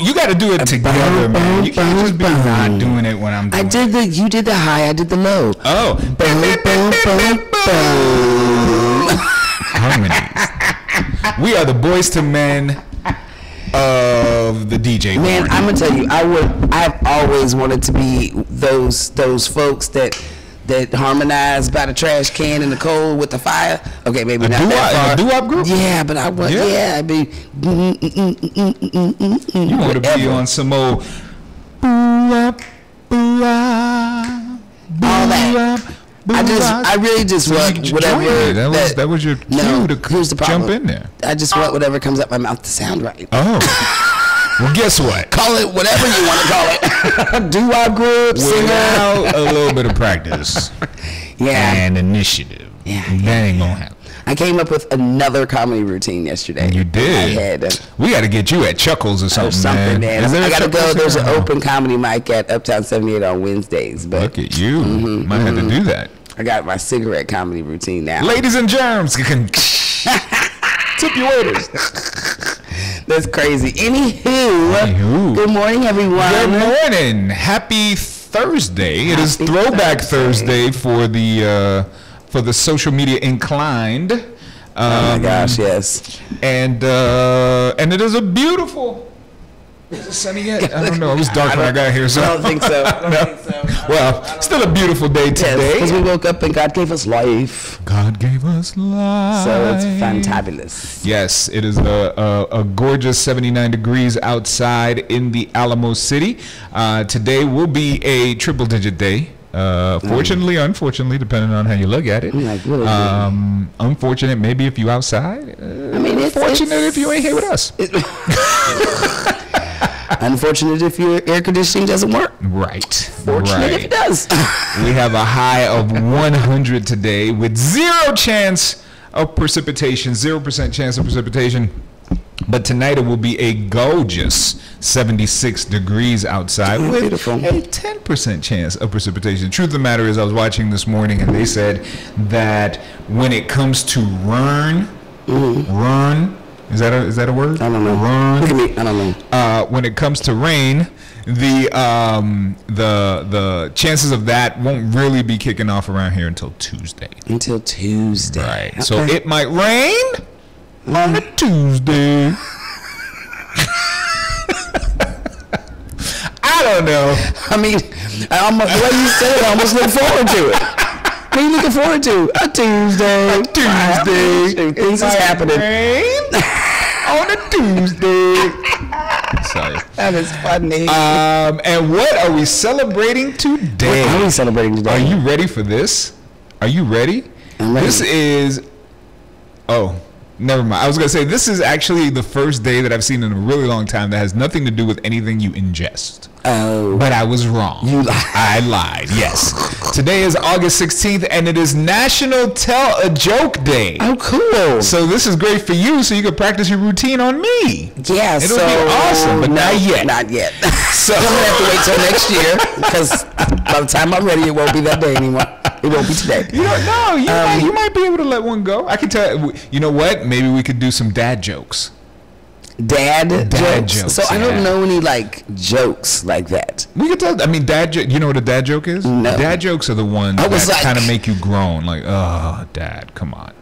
You got to do it together, man. You can't just be not doing it when I'm doing it. You did the high, I did the low. Oh. Harmonies. We are the Boys to Men of the DJ Man, morning. I'm gonna tell you, I've always wanted to be those folks that harmonize by the trash can in the cold with the fire. Okay, maybe not that far. A doo-wop group? Yeah, but I want. Yeah, I'd be. You want to be on some old boo-wop, boo-wop, all that. I really just want whatever. That was your cue to jump in there. I just want whatever comes out my mouth to sound right. Oh. Well, guess what? Call it whatever you want to call it. Doo-wop group, singer. Without a little bit of practice and initiative, that ain't gonna happen. I came up with another comedy routine yesterday. You did? We got to get you at Chuckles or something, man. I got to go. There's an open comedy mic at Uptown 78 on Wednesdays. But look at you. Might have to do that. I got my cigarette comedy routine now. Ladies and germs. Tip your waiters. That's crazy. Anywho, good morning, everyone. Good morning. Happy Thursday. It is Throwback Thursday for the social media inclined. Oh my gosh, yes. And it is a beautiful. Is it sunny yet? I don't know. It was dark when I got here, so I don't think so. Well, still a beautiful day today. Because we woke up and God gave us life. God gave us life. So it's fantabulous. Yes, it is a gorgeous 79 degrees outside in the Alamo City. Today will be a triple-digit day. Fortunately, unfortunately, depending on how you look at it. Unfortunate, maybe if you outside. Fortunate if you ain't here with us. Unfortunate if your air conditioning doesn't work. Right. Fortunate if it does. We have a high of 100 today with 0% chance of precipitation. But tonight it will be a gorgeous 76 degrees outside with a 10% chance of precipitation. The truth of the matter is I was watching this morning and they said that when it comes to rain, is that a word? I don't know. Look at me. I don't know. When it comes to rain, the chances of that won't really be kicking off around here until Tuesday. Right. Okay. So it might rain on a Tuesday. I don't know. I mean, the way you said it, I almost look forward to it. What are you looking forward to? A Tuesday. Things is happening. On a Tuesday. Sorry. That is funny. And what are we celebrating today? What are we celebrating today? Are you ready for this? Are you ready? I'm ready. This is... Oh, never mind. I was going to say, this is actually the first day that I've seen in a really long time that has nothing to do with anything you ingest. Oh. But I was wrong. You lied. I lied, yes. Today is August 16th, and it is National Tell a Joke Day. Oh, cool. So this is great for you, so you can practice your routine on me. Yeah, It'll be awesome, but not yet. Not yet. So I'm going to have to wait till next year, because by the time I'm ready, it won't be that day anymore. It won't be today. You don't know. You might be able to let one go. I can tell you know what? Maybe we could do some dad jokes. Dad jokes. So I don't know any jokes like that. We could tell. I mean, you know what a dad joke is? No. Dad jokes are the ones that kind of make you groan. Like, oh, dad, come on.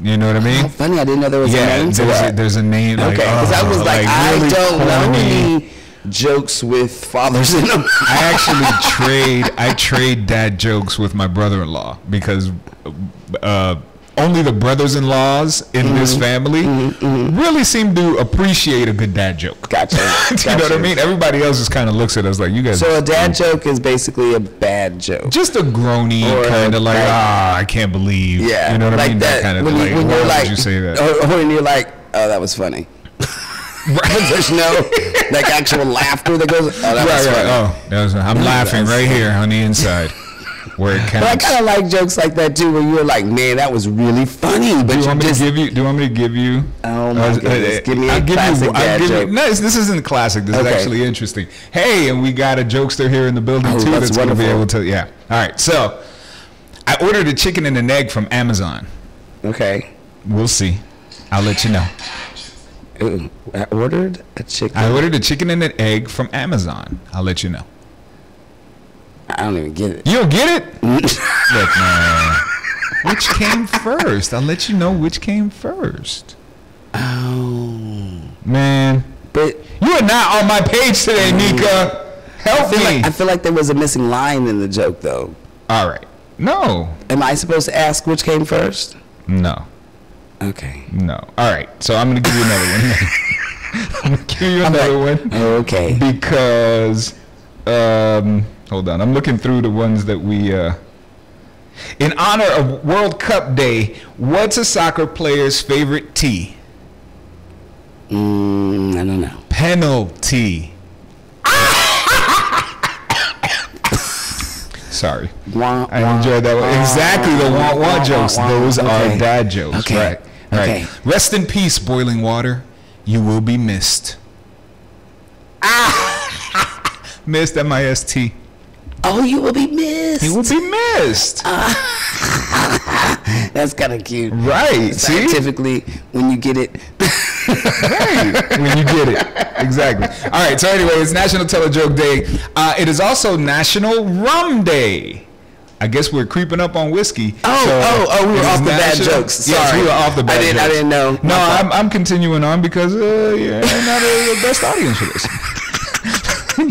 You know what I mean? How funny! I didn't know there was a name to that. There's a name. Okay, because I was like I really don't know corny. any jokes with fathers in them. I actually trade dad jokes with my brother-in-law because only the brothers-in-laws in this family really seem to appreciate a good dad joke. Gotcha. You know what I mean? Everybody else just kind of looks at us like, you guys. So a dad joke is basically a bad joke. Just a groany kind of like, I can't believe. Yeah. You know what I mean? That kind of when like, you're why like, would you say that? Or when you're like, oh, that was funny. There's no actual laughter that goes. Oh, that was funny. Oh, I'm laughing right here on the inside. Where it counts. But I kind of like jokes like that too, where you're like, man, that was really funny. But do you want me to give you? Oh my goodness! Give me a classic dad joke. No, this isn't classic. This is actually interesting. Hey, and we got a jokester here in the building too that's going to be able to. Yeah. All right. So, I ordered a chicken and an egg from Amazon. Okay. We'll see. I'll let you know. Ooh, I ordered a chicken. I ordered a chicken and an egg from Amazon. I'll let you know. I don't even get it. You don't get it? Look, man. Which came first? I'll let you know which came first. Oh. Man. But you are not on my page today, Nika. Help me. I feel like there was a missing line in the joke, though. All right. No. Am I supposed to ask which came first? No. Okay. No. All right. So I'm going to give you another one. I'm going to give you another one. Okay. Because, hold on. I'm looking through the ones that we, in honor of World Cup Day, what's a soccer player's favorite tea? I don't know. Penalty. Sorry. I enjoyed that one. Exactly, the wah-wah jokes. Those are dad jokes. Okay. Right. Right. Rest in peace, boiling water. You will be missed. Missed, M-I-S-T. Oh, you will be missed. You will be missed. That's kind of cute. Right. Scientifically, when you get it. Right. When you get it. Exactly. All right. So anyway, it's National Tell a Joke Day. It is also National Rum Day. I guess we're creeping up on whiskey. We were off the bad jokes. Sorry. Yes, we were off the bad jokes. I didn't know. No, I'm continuing on because you're not the best audience for this.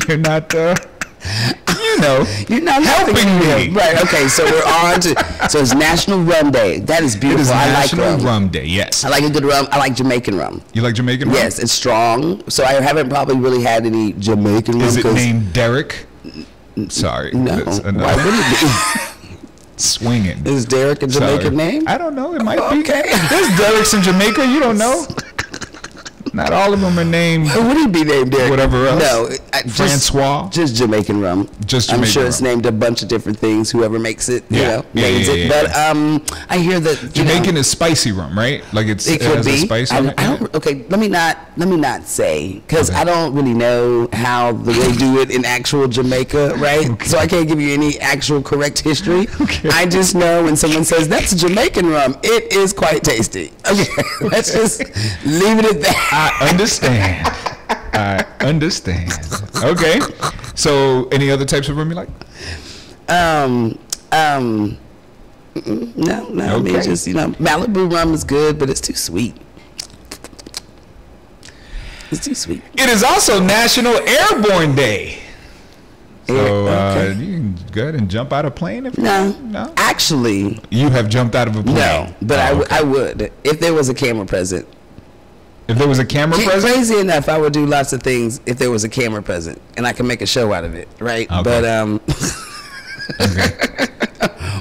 You're not, you're not helping me. Right, okay, so we're on to, so it's National Rum Day. That is beautiful. It is National like Rum Day, yes. I like a good rum. I like Jamaican rum. You like Jamaican rum? Yes, it's strong. So I haven't probably really had any Jamaican rum. Is it named Derek? Sorry. No. Why wouldn't it be? Swinging. Is Derek a Jamaican name? I don't know. It might be. Okay. There's Derek's in Jamaica. You don't know. Not all of them are named. Would he be named Derek? Whatever else. No. Francois. Just Jamaican rum. Just Jamaican I'm sure rum. it's named a bunch of different things. Whoever makes it, Yeah. names it. But I hear that Jamaican is spicy rum, right? Like it could has be. a spice on it. I don't. Okay, let me not say because I don't really know how they do it in actual Jamaica, right? Okay. So I can't give you any actual correct history. Okay. I just know when someone says that's Jamaican rum, it is quite tasty. Okay, let's just leave it at that. I understand. Okay. So, any other types of rum you like? No. I mean, Okay. just Malibu rum is good, but it's too sweet. It's too sweet. It is also National Airborne Day. So Okay. you can go ahead and jump out of a plane if No. No. Actually, You have jumped out of a plane. no. But Oh, okay. I would if there was a camera present. If there was a camera present. Crazy enough, I would do lots of things if there was a camera present, and I can make a show out of it, right? Okay.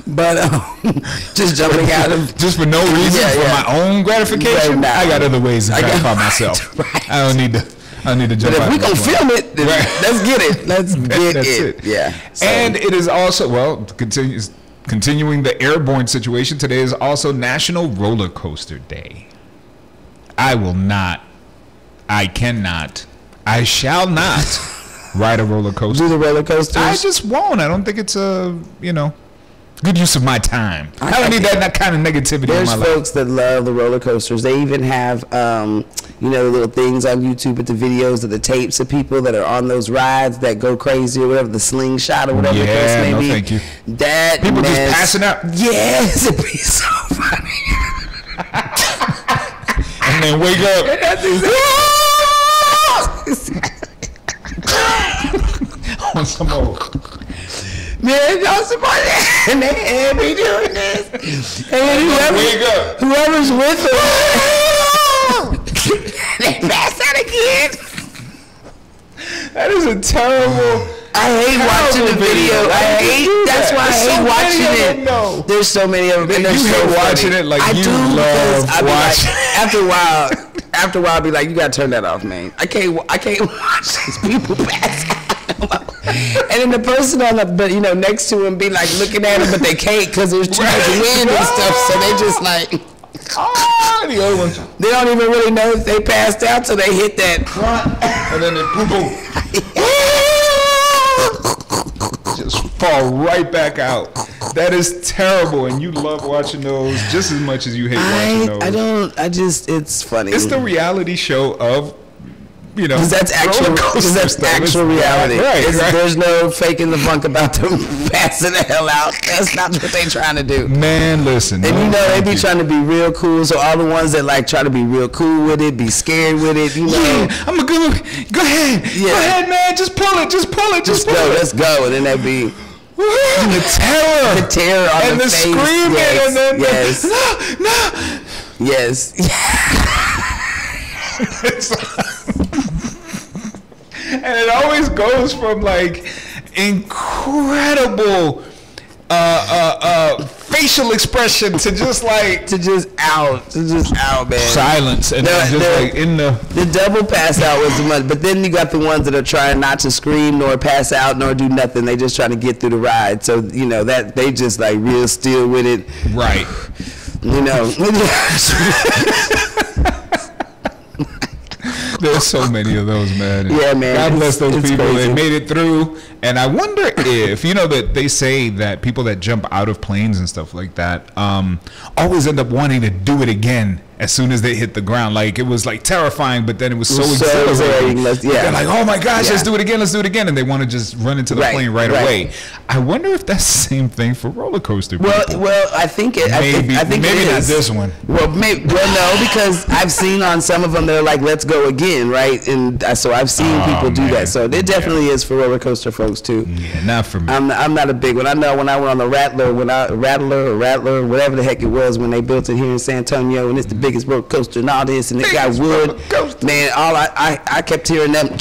But Okay. just jumping out of. Just for no reason, Yeah, for yeah. my own gratification. Right now. I got other ways to I got- gratify myself. Right. I don't need to jump But if out we of a gonna plane. film it, then Right. let's get it. Let's get That's it. it. Yeah. So, And it is also, continuing the airborne situation, today is also National Roller Coaster Day. I shall not ride a roller coaster. do the roller coasters. I just won't. I don't think it's a, good use of my time. I don't need that kind of negativity in There's my life. folks that love the roller coasters. They even have, the little things on YouTube with the videos of the tapes of people that are on those rides that go crazy or whatever, the slingshot or whatever the case may no, be. thank you. That People just mess- passing out. Yes, it'd be so funny. And then wake up. On some old. Man, y'all somebody and they be doing this. And Wake up. whoever's with them, they pass out again. That is a terrible. I hate watching the video. That's why I hate watching it. There's so many of them. And they're You so hate funny. watching it like I you do love because I be watching. like, after a while, I'll be like, you gotta turn that off, man. I can't watch these people pass out. And then the person on the, next to him be like looking at him, but they can't because there's too much wind and stuff. So they just like, The other ones. they don't even really know if they passed out, so they hit that front. And then it boom. Just fall right back out. That is terrible, and you love watching those just as much as you hate watching those. I don't. I just. It's funny. It's the reality show of, you know, because that's actual reality. Right. There's no faking the funk about them passing the hell out. That's not what they trying to do. Man, listen. And you know, they be trying to be real cool. So all the ones that like try to be real cool with it, be scared with it, you know. Yeah, I'm gonna go ahead. Yeah. Go ahead, man. Just pull it. Just pull it. Just pull it. Let's go. And then they be. The terror on and the face. screaming, yes. and then no. Yes. And it always goes from like incredible facial expression to just out, man. Silence and just like in the double pass out was the one, but then you got the ones that are trying not to scream nor pass out nor do nothing. They just trying to get through the ride. So you know that they just like real still with it. Right. You know. There's so many of those, man. Yeah, man. God bless those people. Crazy. They made it through. And I wonder if, you know, that they say that people that jump out of planes and stuff like that always end up wanting to do it again as soon as they hit the ground. Like, it was like terrifying, but then it was so exhilarating. They're like, oh my gosh, let's do it again, and they want to just run into the plane right away. I wonder if that's the same thing for roller coaster people. Well, I think it. Maybe I think maybe it not is. this one. Well, no, because I've seen on some of them they're like, let's go again, right? And so I've seen people do that. So it definitely is for roller coaster folks too. Yeah, not for me. I'm not a big one. I know when I went on the Rattler, whatever the heck it was, when they built it here in San Antonio, and it's the biggest roller coaster and all this, and it got wood. Man, all I kept hearing them,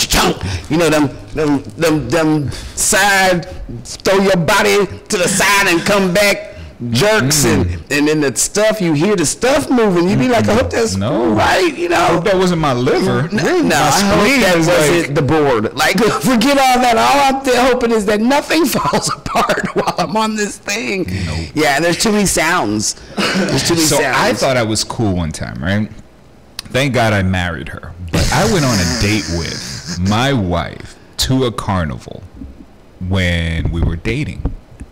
you know, them side, throw your body to the side and come back jerks, and then the stuff, you hear the stuff moving, you be like, I hope that's right, you know. I hope that wasn't my liver. No, I hope that wasn't the board. Like, forget all that. All I'm hoping is that nothing falls apart while I'm on this thing. Nope. Yeah, and there's too many sounds. So I thought I was cool one time, right? Thank God I married her. But I went on a date with my wife to a carnival when we were dating.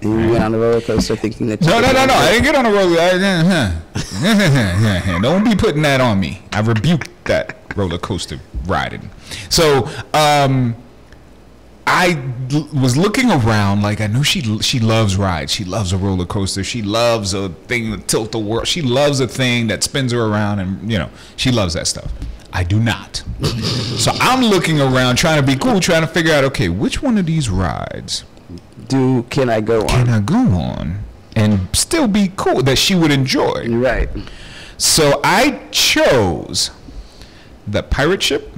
And you went on the roller coaster thinking that you No. I didn't get on a roller coaster. Don't be putting that on me. I rebuked that roller coaster riding. So I was looking around, like I know she loves rides. She loves a roller coaster. She loves a thing that tilt the world. She loves a thing that spins her around, and you know, she loves that stuff. I do not. So I'm looking around trying to be cool, trying to figure out, okay, which one of these rides can I go on and still be cool that she would enjoy? Right. So I chose the pirate ship.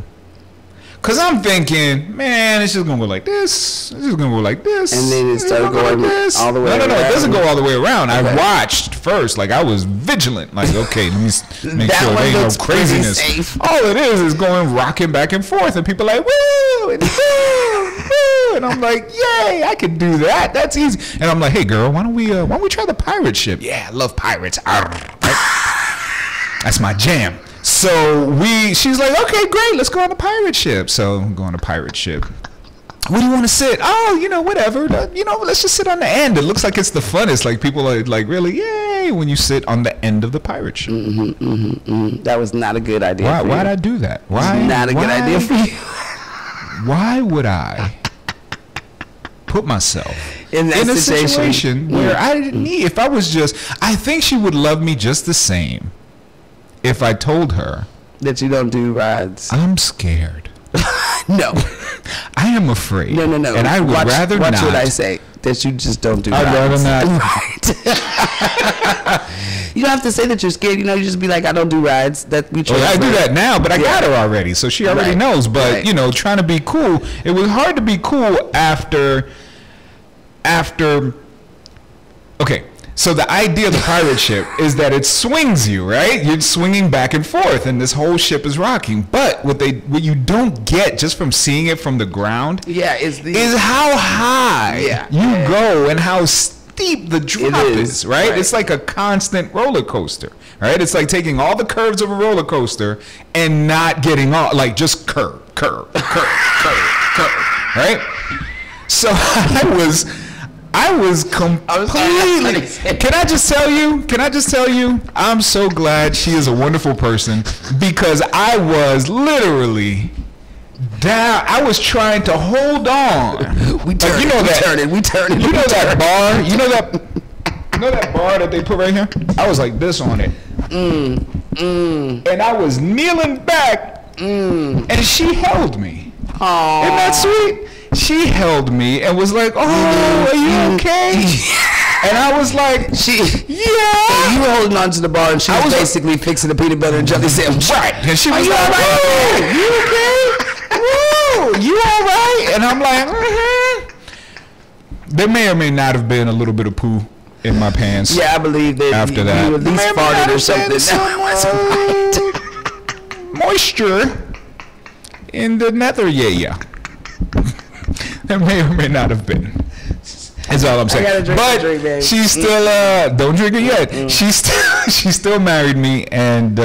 Cause I'm thinking, man, it's just gonna go like this. It's just gonna go like this. And then it started going like all the way around. No, it doesn't go all the way around. Okay. I watched first, like I was vigilant. Like, okay, let me make sure there ain't no craziness. All it is going rocking back and forth, and people are like, woo, and woo, woo, and I'm like, yay, I can do that. That's easy. And I'm like, hey, girl, why don't we try the pirate ship? Yeah, I love pirates. That's my jam. So she's like, okay, great, let's go on the pirate ship. So I'm going on the pirate ship. Where do you want to sit? Oh, you know, whatever. Let's just sit on the end. It looks like it's the funnest. Like people are like, really, yay, when you sit on the end of the pirate ship. That was not a good idea. Why'd I do that? Why? Not a good idea for you. Why would I put myself in a situation where I didn't need? If I was I think she would love me just the same. If I told her that you don't do rides. I'm scared. No. I am afraid. No. And I would rather not. Watch what I say. That you just don't do rides. I'd rather not. Right. You don't have to say that you're scared. You know, you just be like, I don't do rides. I do that now, but I got her already. So she already knows. But, you know, trying to be cool. It was hard to be cool after. Okay. So the idea of the pirate ship is that it swings you, right? You're swinging back and forth, and this whole ship is rocking. But what you don't get just from seeing it from the ground, is how high you go and how steep the drop is, right? It's like a constant roller coaster, right? It's like taking all the curves of a roller coaster and not getting off, like just curve, I was completely. Can I just tell you? I'm so glad she is a wonderful person because I was literally down. I was trying to hold on. We turn it. You know that bar? You know that bar that they put right here? I was like this on it. And I was kneeling back, and she held me. Aww. Isn't that sweet? She held me and was like, "Oh, are you okay?" And I was like, yeah. You were holding on to the bar, and she was basically fixing the peanut butter and jelly sandwich. Right. And she was like, "Oh, you okay? Woo, you all right?" And I'm like, There may or may not have been a little bit of poo in my pants. Yeah, I believe that. After that, you at least farted or something. Moisture in the nether, There may or may not have been. That's all I'm saying. But she's still don't drink it yet. She still married me, and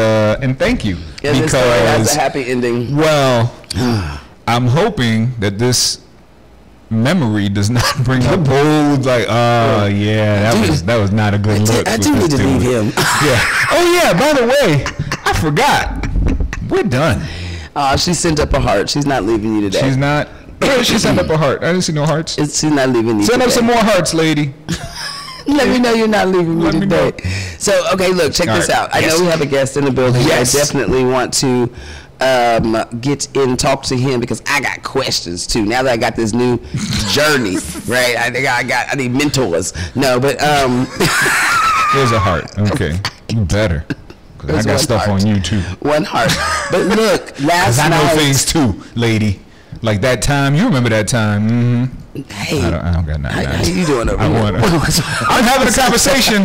thank you because it has a happy ending. Well, I'm hoping that this memory does not bring up old that was not a good look. I do need to leave him. Yeah. Oh yeah. By the way, I forgot. We're done. She sent up a heart. She's not leaving you today. She's not. She sent up a heart. I didn't see no hearts. She's not leaving you Send today. up some more hearts, lady. Let me know you're not leaving me today. So, okay, look, check this out. I know we have a guest in the building. Yes. I definitely want to get in, talk to him because I got questions too. Now that I got this new journey, right? I think I need mentors. No, but there's a heart. Okay, you better. Cause I got stuff on you too. One heart. But look, last night. I know things too, lady. Like that time, you remember that time? Mm-hmm. Hey, I don't got nothing. How you doing over here? I'm having a conversation.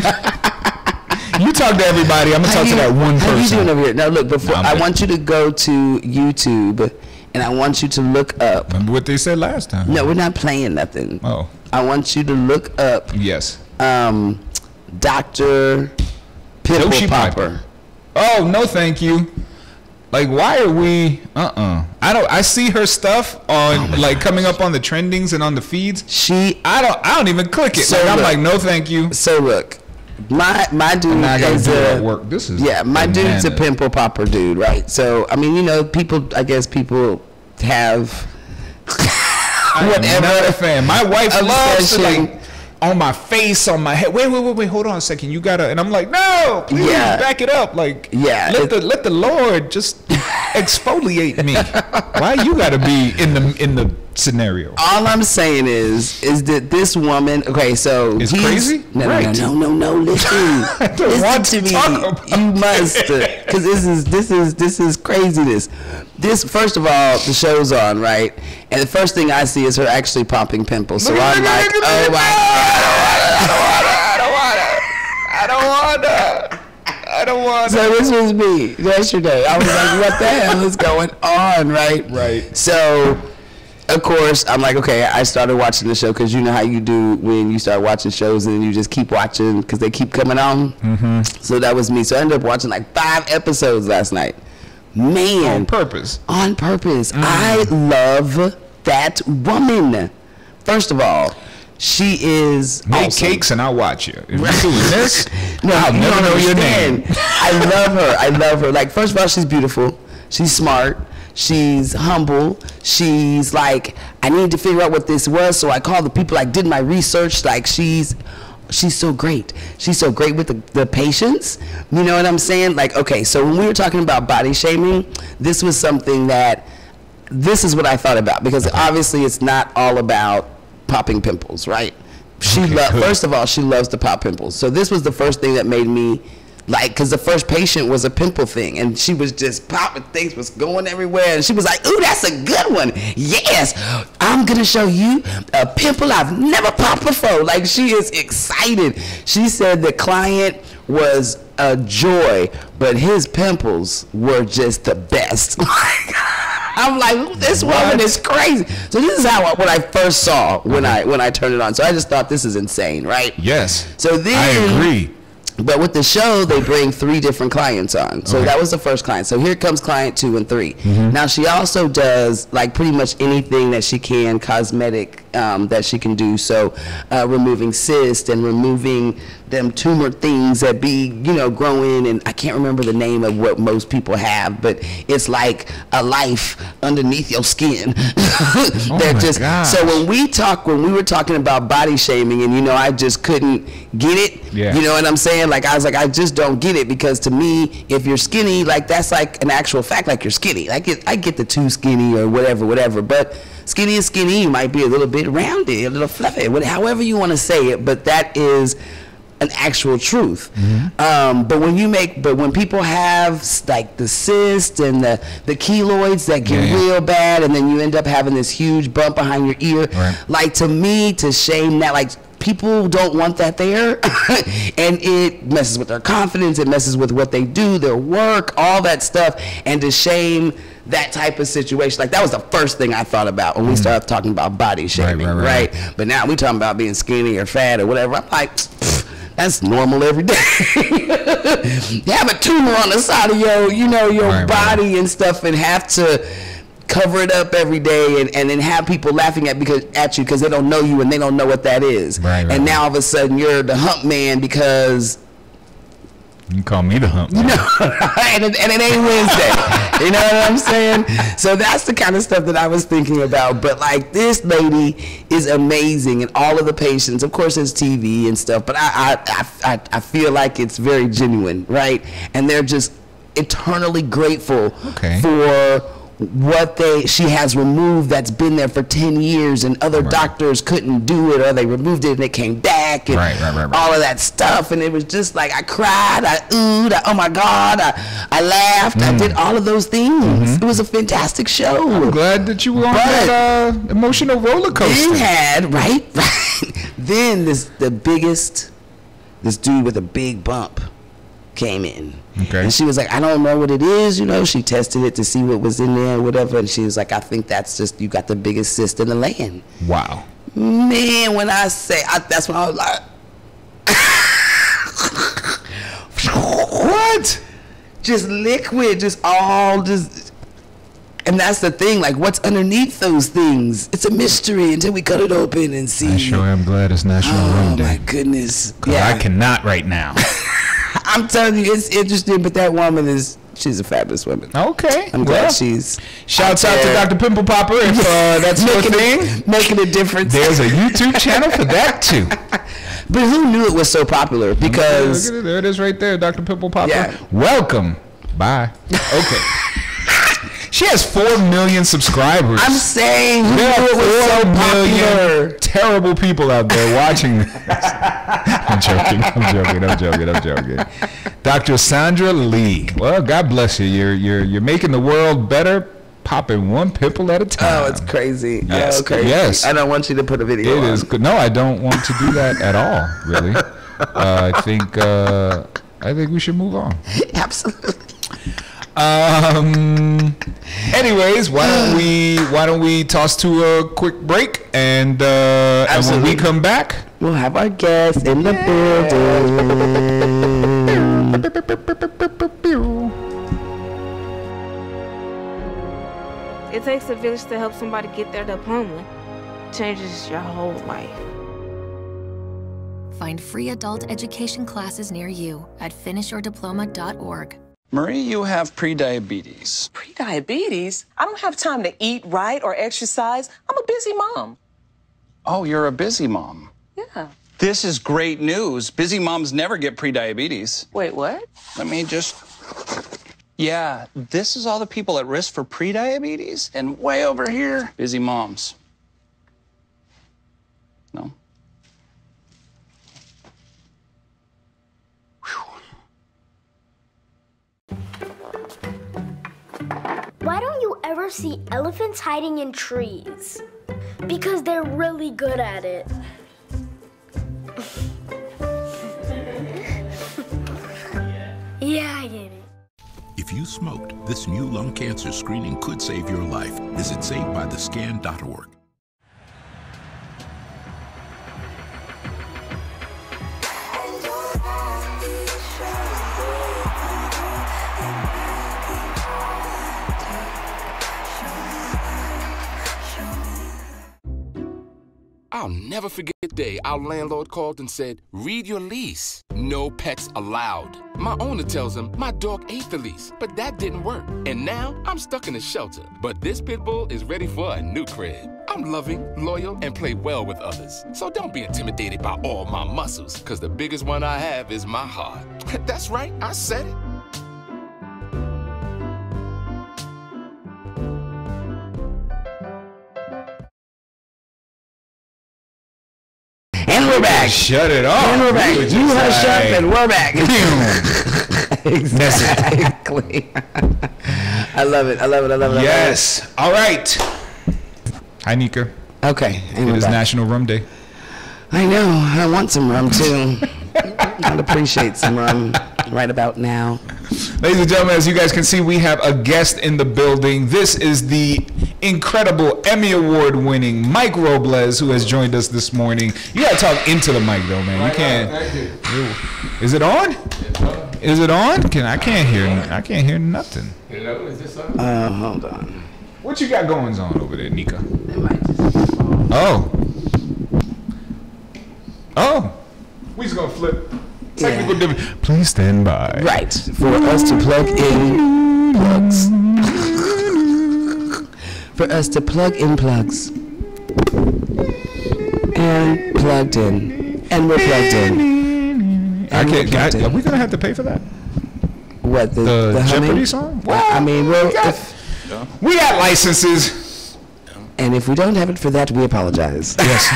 You talk to everybody. I'm gonna talk to that one person. How you doing over here? Now look, before I want you to go to YouTube, and I want you to look up. Remember what they said last time? No, we're not playing nothing. Oh. I want you to look up. Yes. Dr. Pimple Popper. Oh no, thank you. Like, why are we? I see her stuff on like coming up on the trendings and on the feeds. I don't even click it. So like, I'm like, no, thank you. So look, my dude is work. This is my dude's a pimple popper dude, right? So I mean, people. I guess people have whatever. I'm not a fan. My wife loves to like. On my face, on my head. Wait, hold on a second. You gotta, and I'm like, no, please back it up. Like, let the Lord just exfoliate me. Why you gotta be in the scenario? All I'm saying is that this woman. Okay, so is crazy. No. Listen, listen to me. You must, because this is craziness. This, first of all, the show's on, right? And the first thing I see is her actually popping pimples. So I'm like, oh my God, I don't want to. So this was me yesterday. I was like, what the hell is going on, right? Right. So, of course, I'm like, okay, I started watching the show because you know how you do when you start watching shows and you just keep watching because they keep coming on. Mm-hmm. So that was me. So I ended up watching like 5 episodes last night. Man. On purpose. I love that woman. First of all, she is make awesome. Cakes and I'll watch you. If you're doing this, I'll never know your name. I love her. Like, first of all, she's beautiful. She's smart. She's humble. She's like, I need to figure out what this was, so I called the people. I did my research. Like, she's so great. She's so great with the patients. You know what I'm saying? Like, okay, so when we were talking about body shaming, this was something this is what I thought about, because obviously it's not all about popping pimples, right? First of all, she loves to pop pimples. So this was the first thing that made me like, because the first patient was a pimple thing, and she was just popping, things was going everywhere, and she was like, ooh, that's a good one. Yes, I'm gonna show you a pimple I've never popped before. Like, she is excited. She said the client was a joy, but his pimples were just the best. I'm like, this woman is crazy. So this is what I first saw when I turned it on. So I just thought, this is insane, right? Yes. So then I agree. But with the show, they bring 3 different clients on. So that was the first client. So here comes client 2 and 3. Now she also does like pretty much anything that she can, cosmetic, that she can do. So removing cysts and removing them tumor things that be, you know, growing, and I can't remember the name of what most people have, but it's like a life underneath your skin. So when we were talking about body shaming, and you know, I just couldn't get it. You know what I'm saying? Like I was like, I just don't get it, because to me, if you're skinny, like that's like an actual fact, like you're skinny. I get the too skinny or whatever, but skinny is skinny. You might be a little bit rounded, a little fluffy, however you want to say it, but that is an actual truth. But when people have like the cyst and the keloids that get real bad, and then you end up having this huge bump behind your ear, like to me, to shame that, like people don't want that there, and it messes with their confidence, it messes with what they do, their work, all that stuff, and to shame that type of situation, like that was the first thing I thought about when we started talking about body shaming, right? But now we talking about being skinny or fat or whatever. I'm like, that's normal every day. You have a tumor on the side of your body and stuff, and have to cover it up every day, and then have people laughing at you because they don't know you and they don't know what that is. And now all of a sudden you're the hump man because you call me the hump man. You know, and it ain't Wednesday. You know what I'm saying? So that's the kind of stuff that I was thinking about. But like, this lady is amazing, and all of the patients, of course it's TV and stuff, but I feel like it's very genuine, right? And they're just eternally grateful for what she has removed that's been there for 10 years, and other doctors couldn't do it, or they removed it and it came back, and all of that stuff. And it was just like, I cried, I oohed, oh my God, I laughed, I did all of those things. It was a fantastic show. I'm glad that you were on that emotional roller coaster. It had, right. Then this dude with a big bump came in. And she was like, I don't know what it is, you know. She tested it to see what was in there or whatever, and she was like, I think that's just, you got the biggest cyst in the land. Wow. Man, when I say, that's when I was like, what? Just liquid, and that's the thing, like, what's underneath those things? It's a mystery until we cut it open and see. I sure am glad it's National Women Day. Oh my goodness. I cannot right now. I'm telling you, it's interesting, but that woman she's a fabulous woman. Okay. I'm glad she's... Shouts out to Dr. Pimple Popper if that's your thing. Making a difference. There's a YouTube channel for that too. But who knew it was so popular? Because... Look at it. There it is right there, Dr. Pimple Popper. Welcome. Bye. Okay. She has 4 million subscribers. I'm saying, who knew it was so popular? Terrible people out there watching this. I'm joking. Dr. Sandra Lee. Well, God bless you. You're making the world better, popping one pimple at a time. Oh, it's crazy. Yes. Oh, crazy. Yes. I don't want you to put a video on. It is good. No, I don't want to do that at all, really. I think we should move on. Absolutely. Anyways, why don't we toss to a quick break, and when we come back, we'll have our guests in the building. It takes a village to help somebody get their diploma. Changes your whole life. Find free adult education classes near you at finishyourdiploma.org. Marie, you have prediabetes. Prediabetes? I don't have time to eat right or exercise. I'm a busy mom. Oh, you're a busy mom. Yeah. This is great news. Busy moms never get prediabetes. Wait, what? Let me just... Yeah, this is all the people at risk for prediabetes, and way over here, busy moms. No? Why don't you ever see elephants hiding in trees? Because they're really good at it. Yeah, I get it. If you smoked, this new lung cancer screening could save your life. Visit SaveByTheScan.org. I'll never forget the day our landlord called and said, read your lease. No pets allowed. My owner tells him my dog ate the lease, but that didn't work. And now I'm stuck in a shelter. But this pit bull is ready for a new crib. I'm loving, loyal, and play well with others. So don't be intimidated by all my muscles, because the biggest one I have is my heart. That's right, I said it. And we're back. Shut it off. And we're back. You hush up and we're back. Exactly. I love it. I love it. I love it. Yes. All right. Hi, Nika. Okay. It is National Rum Day. I know. I want some rum, too. I'd appreciate some rum right about now. Ladies and gentlemen, as you guys can see, we have a guest in the building. This is the incredible Emmy Award winning Mike Robles, who has joined us this morning. You gotta talk into the mic though, man. You can't. Is it on? Is it on? I can't hear nothing. Hello, is this on? Hold on. What you got going on over there, Nika? It might just. Oh. We just gonna flip. Technical difference. Please stand by. Right. For us to plug in plugs. For us to plug in plugs. And plugged in. And we're plugged in. Are we gonna have to pay for that? What, the Jeopardy humming? song? Well, I mean, we got licenses. And if we don't have it for that, we apologize. Yes.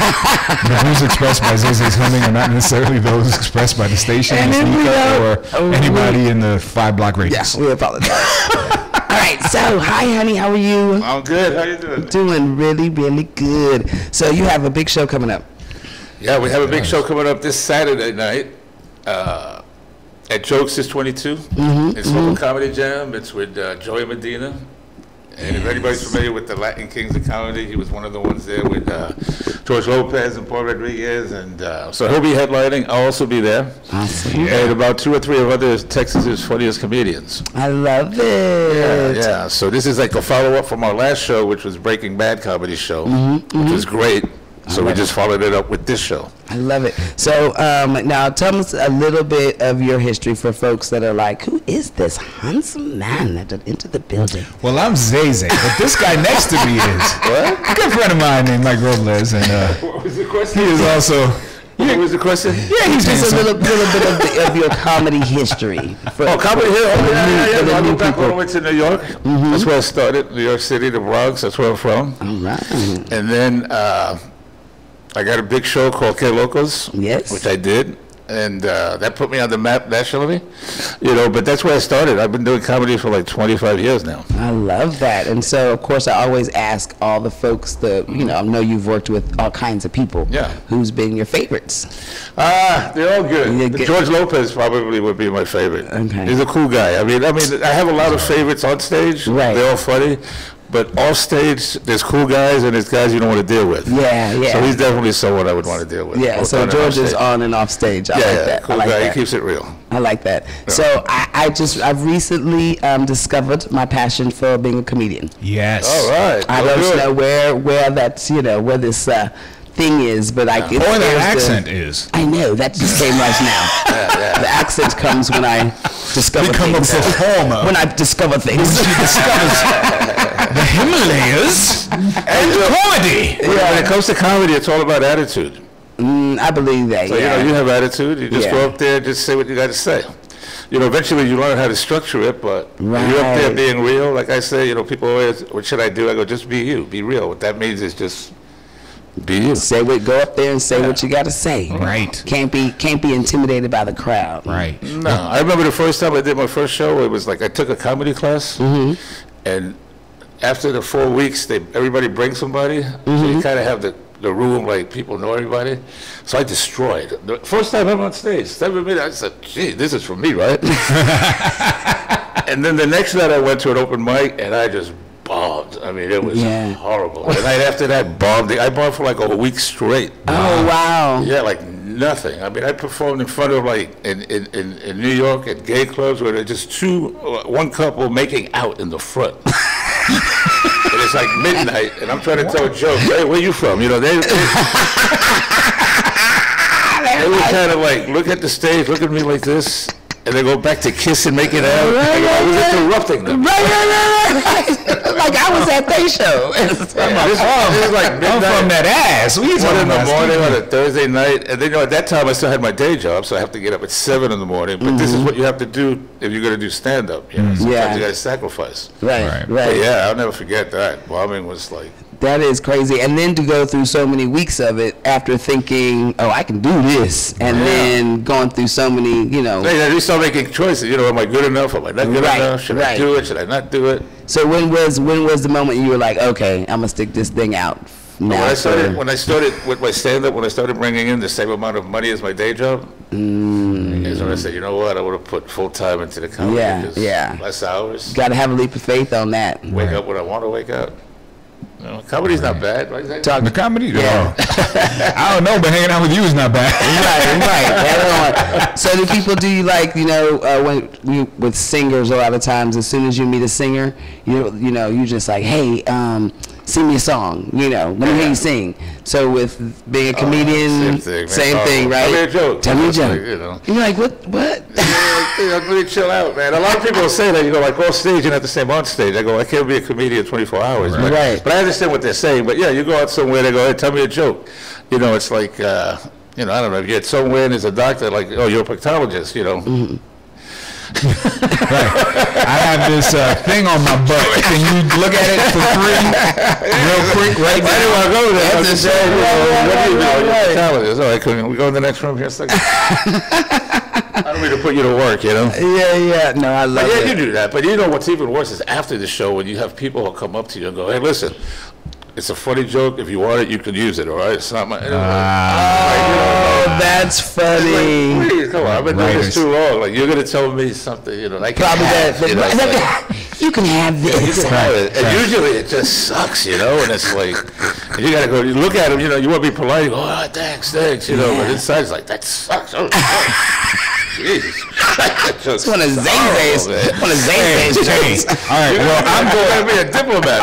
The views expressed by Ziz's humming are not necessarily those expressed by the station, or anybody in the 5-block radius. Yeah, we apologize. All right, so hi, honey, how are you? I'm good. How you doing? Doing really, really good. So you have a big show coming up. Yeah, we have a big show coming up this Saturday night at Jokes is 22. It's Local Comedy Jam. It's with Joey Medina. And if anybody's familiar with the Latin Kings of Comedy, he was one of the ones there with George Lopez and Paul Rodriguez. And so he'll be headlining. I'll also be there. Awesome. And about 2 or 3 of other Texas's funniest comedians. I love it. Yeah. So this is like a follow-up from our last show, which was Breaking Bad comedy show, which was great. So we just followed it up with this show. I love it. So now tell us a little bit of your history for folks that are like, who is this handsome man that entered the building? Well, I'm Zay, but this guy next to me is a good friend of mine named Mike Robles, and what was the question? he is also. What was the question? Yeah, he's just a little bit of your comedy history. Comedy here? Yeah. I moved back all the way to New York. That's where I started, New York City, the Bronx. That's where I'm from. All right. And then I got a big show called K Locos, which I did, and that put me on the map nationally, but that's where I started. I've been doing comedy for like 25 years now. I love that. And so, of course, I always ask all the folks that, I know you've worked with all kinds of people. Yeah. Who's been your favorites? They're all good. George Lopez probably would be my favorite. Okay. He's a cool guy. I mean, I have a lot of favorites on stage. Right. They're all funny. But off stage, there's cool guys and there's guys you don't want to deal with. Yeah. So he's definitely someone I would want to deal with. Yeah, so George is on and off stage. I like that. Cool guy. He keeps it real. I like that. Yeah. So I've recently discovered my passion for being a comedian. Yes. All right. I don't know where that's, where this thing is, but I can. Or the accent is. I know, that just came right now. The accent comes when I discover things. When I discover things. She discovers the Himalayas and comedy. When it comes to comedy, it's all about attitude. I believe that. So, you have attitude. You just go up there and just say what you got to say. Eventually you learn how to structure it, but if you're up there being real, like I say, people always, what should I do? I go, just be you, be real. What that means is just be you. Go up there and say what you got to say. Right. Can't be intimidated by the crowd. Right. No, I remember the first time I did my first show, it was like I took a comedy class, and after the 4 weeks, everybody brings somebody, so you kind of have the room, like people know everybody. So I destroyed. The first time I'm on stage, 7 minutes, I said, gee, this is for me, right? And then the next night I went to an open mic, and I just bombed. I mean, it was horrible. The night after that, bombed. I bombed for like a week straight. Oh, wow. Yeah, like nothing. I mean, I performed in front of in New York at gay clubs where there's just one couple making out in the front. And it's like midnight, and I'm trying to tell jokes. Hey, where you from? You know, they would kind of like look at the stage, look at me like this, and they go back to kiss and make it out. I was interrupting them. Right. Like I was at their show. This is like midnight. I'm from that ass. We 1 in the morning on a Thursday night, and then at that time I still had my day job, so I have to get up at 7 in the morning. But this is what you have to do if you're going to do stand up. You know, sometimes you got to sacrifice. Right. But yeah, I'll never forget that. Bombing was like. That is crazy. And then to go through so many weeks of it after thinking, oh, I can do this. And then going through so many, you know. Hey, you start making choices. You know, am I good enough? Am I not good enough? Should I do it? Should I not do it? So when was the moment you were like, okay, I'm going to stick this thing out now? When I started with my stand-up, when I started bringing in the same amount of money as my day job, is when I said, you know what, I would have put full time into the comedy. Less hours. Got to have a leap of faith on that. Wake up when I want to wake up. No, comedy's not bad, right? The comedy? Yeah. I don't know, but hanging out with you is not bad. Right. So do people do you like, you know, when you with singers a lot of times, as soon as you meet a singer, you know, you just like, hey, sing me a song, you know, let me hear you sing. So with being a comedian, same thing, right? Tell me a joke. Tell me a joke. Like, you know. You're like, what? Really chill out, man. A lot of people say that, you go like off stage and at the same on stage. I go, I can't be a comedian 24 hours. Right. But I understand what they're saying. But yeah, you go out somewhere, they go, hey, tell me a joke. You know, it's like, you know, I don't know, if you get somewhere and there's a doctor, like, oh, you're a proctologist, you know. I have this thing on my butt. Can you look at it for free real quick right now? Why do I go there? What do you do? You're a proctologist. All right, can we go in the next room here a second? I don't mean to put you to work, you know? Yeah. No, I love it. Yeah, you do that. But you know what's even worse is after the show when you have people who come up to you and go, hey, listen, it's a funny joke. If you want it, you can use it, all right? It's not my... that's funny. Like, please, come on. I've been doing this too long. Like, you're going to tell me something, you know, like... Probably you can have this. You can have it. And usually it just sucks, you know? And it's like, and you got to go, you look at him, you know, you want to be polite. You go, oh, thanks, you know. But inside it's like, that sucks. Oh, Jesus. It's one of Zay's jokes. All right, well, I'm going to be a diplomat.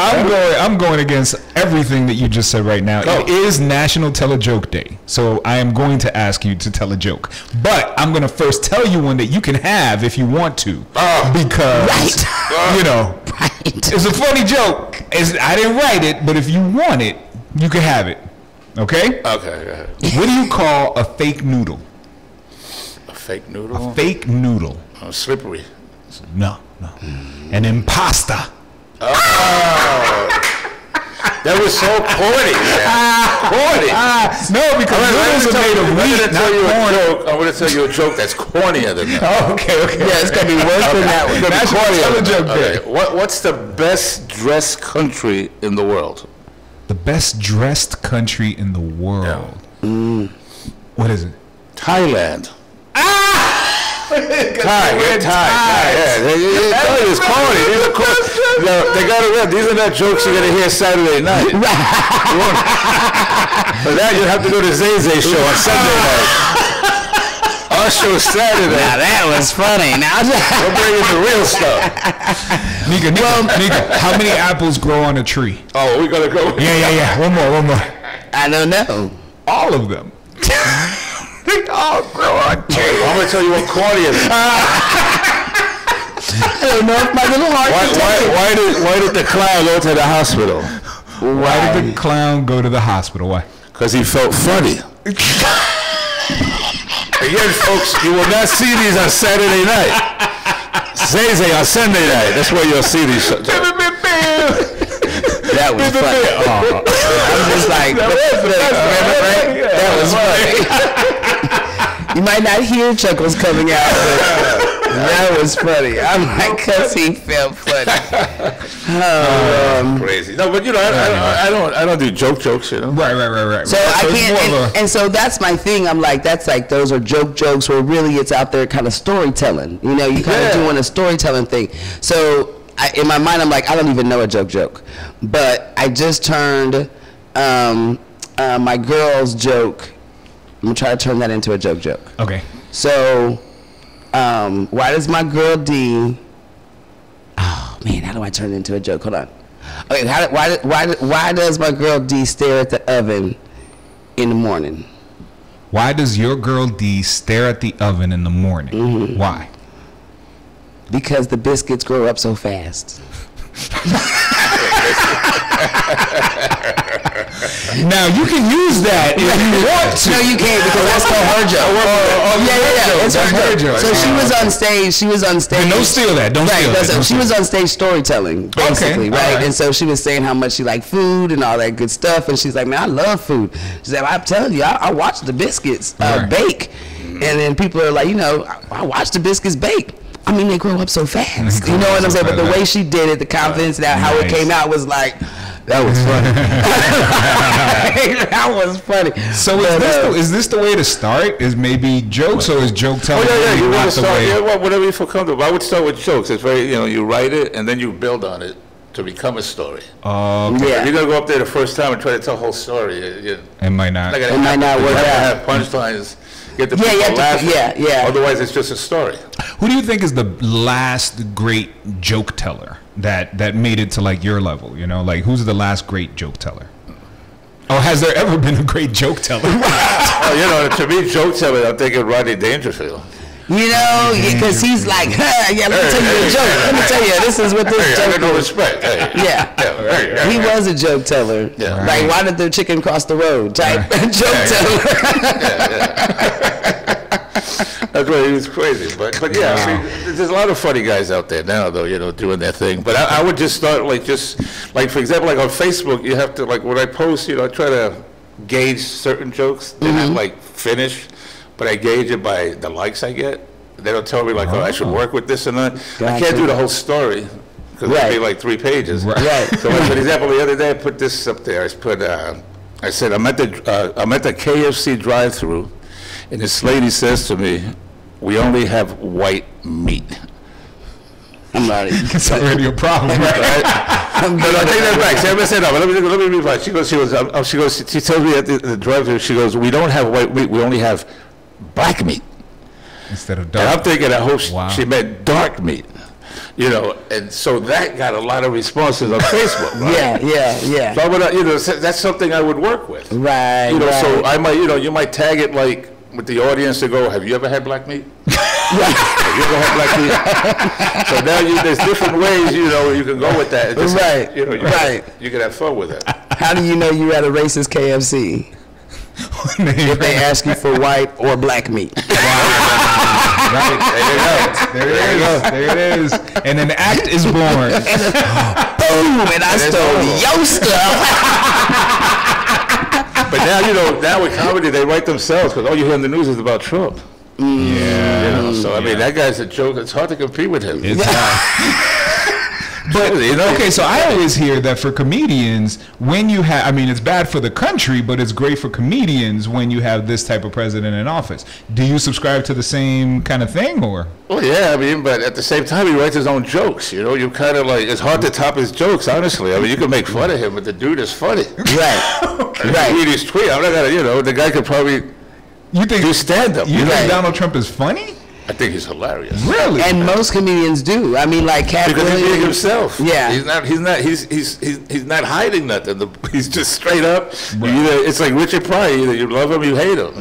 I'm going against everything that you just said right now. It is National Tell a Joke Day, so I am going to ask you to tell a joke. But I'm going to first tell you one that you can have if you want to, because you know, it's a funny joke. I didn't write it, but if you want it, you can have it. Okay? Okay. Go ahead. What do you call a fake noodle? Fake noodle? A fake noodle. Oh, slippery. No. An imposter. Oh. That was so corny, man. Corny. No, because noodles are made of wheat, not corn. I'm going to tell you a joke that's cornier than that. Oh, okay. Yeah, it's going to be worse than that one. That's a joke. Okay. What's the best dressed country in the world? The best dressed country in the world. Yeah. What is it? Thailand. Thai. Yeah. It's corny. They got it right. These are not jokes you're going to hear Saturday night. For that, you have to go to Zay show on Sunday night. Our show Saturday. Now that was funny. Now we'll bring in the real stuff. Nika, how many apples grow on a tree? Oh, we gotta go. Yeah. One more. I don't know. All of them. They all grow on trees. I'm gonna tell you what corny is. I don't know if my little heart why did the clown go to the hospital? Why did the clown go to the hospital? Why? Because he felt funny. Again, folks, you will not see these on Saturday night. Zay on Sunday night. That's where you'll see these. That was funny. I'm just like, that was funny. You might not hear chuckles coming out, but that was funny. I'm like, cause he felt funny. Crazy. No, but you know, I don't do jokes, you know. Right. So I can't, and so that's my thing. I'm like, that's like, those are jokes where really it's out there kind of storytelling. You know, you kind of doing a storytelling thing. So in my mind, I'm like, I don't even know a joke, but I just turned my girl's joke. I'm gonna try to turn that into a joke. Okay. So, why does my girl D? Oh man, how do I turn it into a joke? Hold on. Okay, why does my girl D stare at the oven in the morning? Why does your girl D stare at the oven in the morning? Mm-hmm. Why? Because the biscuits grow up so fast. Now you can use that if you want to. No, you can't, because that's called her joke. Yeah. It's her joke. So she was on stage. Then don't steal that. Don't steal that. She was on stage storytelling, basically, Okay, right? And so she was saying how much she liked food and all that good stuff. And she's like, man, I love food. She said, I'm telling you, I watch the biscuits bake. And then people are like, I watch the biscuits bake. I mean, they grow up so fast. You know what I'm saying? But the way she did it, the confidence, how it came out was like, that was funny. That was funny. So is this the way to start? Is maybe jokes, or is joke telling? You want to start, whatever you feel comfortable. I would start with jokes. It's very, you write it and then you build on it to become a story. Okay. If you're gonna go up there the first time and try to tell a whole story, it might not. It might not work out. Have punchlines. Get the people laughing. Otherwise, it's just a story. Who do you think is the last great joke teller that made it to like your level? Like who's the last great joke teller? Or has there ever been a great joke teller? To me, joke teller, I'm thinking Rodney Dangerfield. Because he's like, let me tell you a joke. Let me tell you, this is what this joke is. No respect. He was a joke teller. Yeah. Like, why did the chicken cross the road? Type joke teller. That's why he was crazy. But yeah, I mean, there's a lot of funny guys out there now, though, doing their thing. But I would just start, for example, like on Facebook, you have to, like when I post, I try to gauge certain jokes. They're not like finished, but I gauge it by the likes I get. They don't tell me like, I should work with this and that. Gotcha. I can't do the whole story because it'd be like 3 pages. Right. So, for example, the other day I put this up there. I said I'm at the KFC drive-thru, and this lady says to me, "We only have white meat." I'm not. It's already a problem, right? No, take that back. See, I said no, but let me reply. She tells me at the drive-thru, she goes, "We don't have white meat. We only have black meat." Instead of dark. And I'm thinking, I hope she meant dark meat. And so that got a lot of responses on Facebook. Right? Yeah. So I would, that's something I would work with. Right. So I might, you might tag it like with the audience to go, "Have you ever had black meat?" Have you ever had black meat? So now there's different ways, you can go with that. Just, you can have fun with it. How do you know you're at a racist KFC? If they ask you for white or black meat. Right. There it is. And an act is born. Boom, and I stole your stuff. But now with comedy, they write themselves because all you hear in the news is about Trump. Yeah. So I mean, that guy's a joke. It's hard to compete with him. It's not. But okay, so I always hear that for comedians, when you have, it's bad for the country, but it's great for comedians when you have this type of president in office. Do you subscribe to the same kind of thing, or? Well, yeah, but at the same time, he writes his own jokes. You kind of like, it's hard to top his jokes, honestly. You can make fun of him, but the dude is funny. Right. Right. Read his tweet. I'm not gonna, the guy could probably do stand-up. You think Donald Trump is funny? I think he's hilarious. Really? And most comedians do. Like Cat because Williams. He's being himself. Yeah. He's not hiding nothing. He's just straight up. Right. It's like Richard Pryor. Either you love him, or you hate him.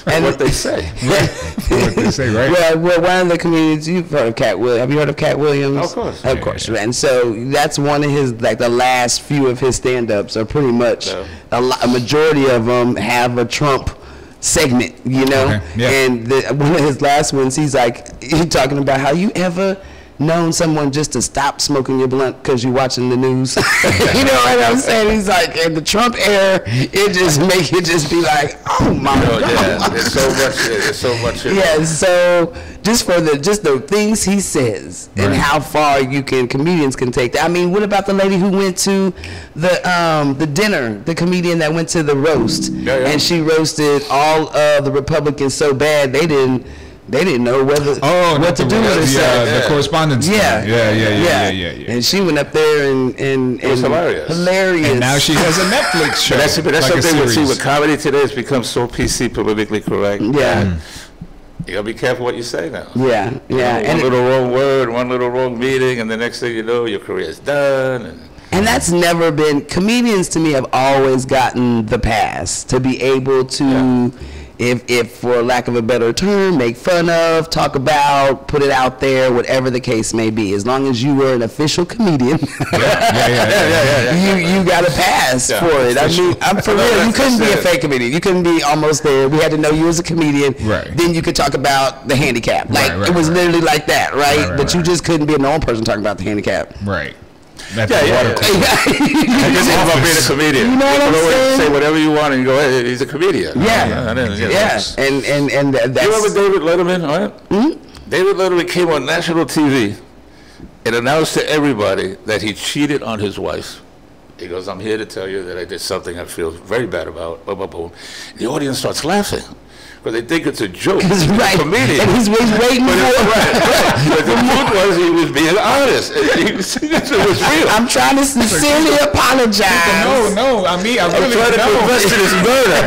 And what they say. What they say, right? Well, one of the comedians, you've heard of Cat Williams. Have you heard of Cat Williams? Of course. Of course. Yeah. And so that's one of his, like the last few of his stand-ups are pretty much, a majority of them have a Trump segment, Okay. Yeah. And one of his last ones, he's talking about how you ever known someone just to stop smoking your blunt because you're watching the news. You know what I'm saying? He's like, in the Trump era, it just be like, oh my God. Yeah, there's so much. Yeah, so just the things he says and how far comedians can take that. What about the lady who went to the dinner, the comedian that went to the roast, and she roasted all of the Republicans so bad they didn't know what to do with herself. The correspondence. Yeah. Yeah. And she went up there and it was hilarious. And now she has a Netflix show. But that's something we see with comedy today. It's become so PC, politically correct. Yeah. You gotta be careful what you say now. Yeah. One little wrong word, one little wrong meeting, and the next thing you know, your career's done. And And that's never been, comedians to me have always gotten the pass to be able to, if for lack of a better term, make fun of, talk about, put it out there, whatever the case may be. As long as you were an official comedian, you got a pass for it. I mean, I'm for real. You couldn't be a fake comedian. You couldn't be almost there. We had to know you as a comedian. Right. Then you could talk about the handicap. Like it was literally like that, right? But you just couldn't be a normal person talking about the handicap. Right. That's It's all about being a comedian. You know what I'm saying? Say whatever you want and you go, hey, he's a comedian. Yeah. And that's... You remember David Letterman, right? Mm-hmm. David Letterman came on national TV and announced to everybody that he cheated on his wife. He goes, I'm here to tell you that I did something I feel very bad about. Boom, boom, boom. The audience starts laughing. But they think it's a joke. Right. Comedian. And he's waiting for it. But the truth was he was being honest. It was real. I'm trying to sincerely apologize. No, I mean, I'm really trying to confess to this murder.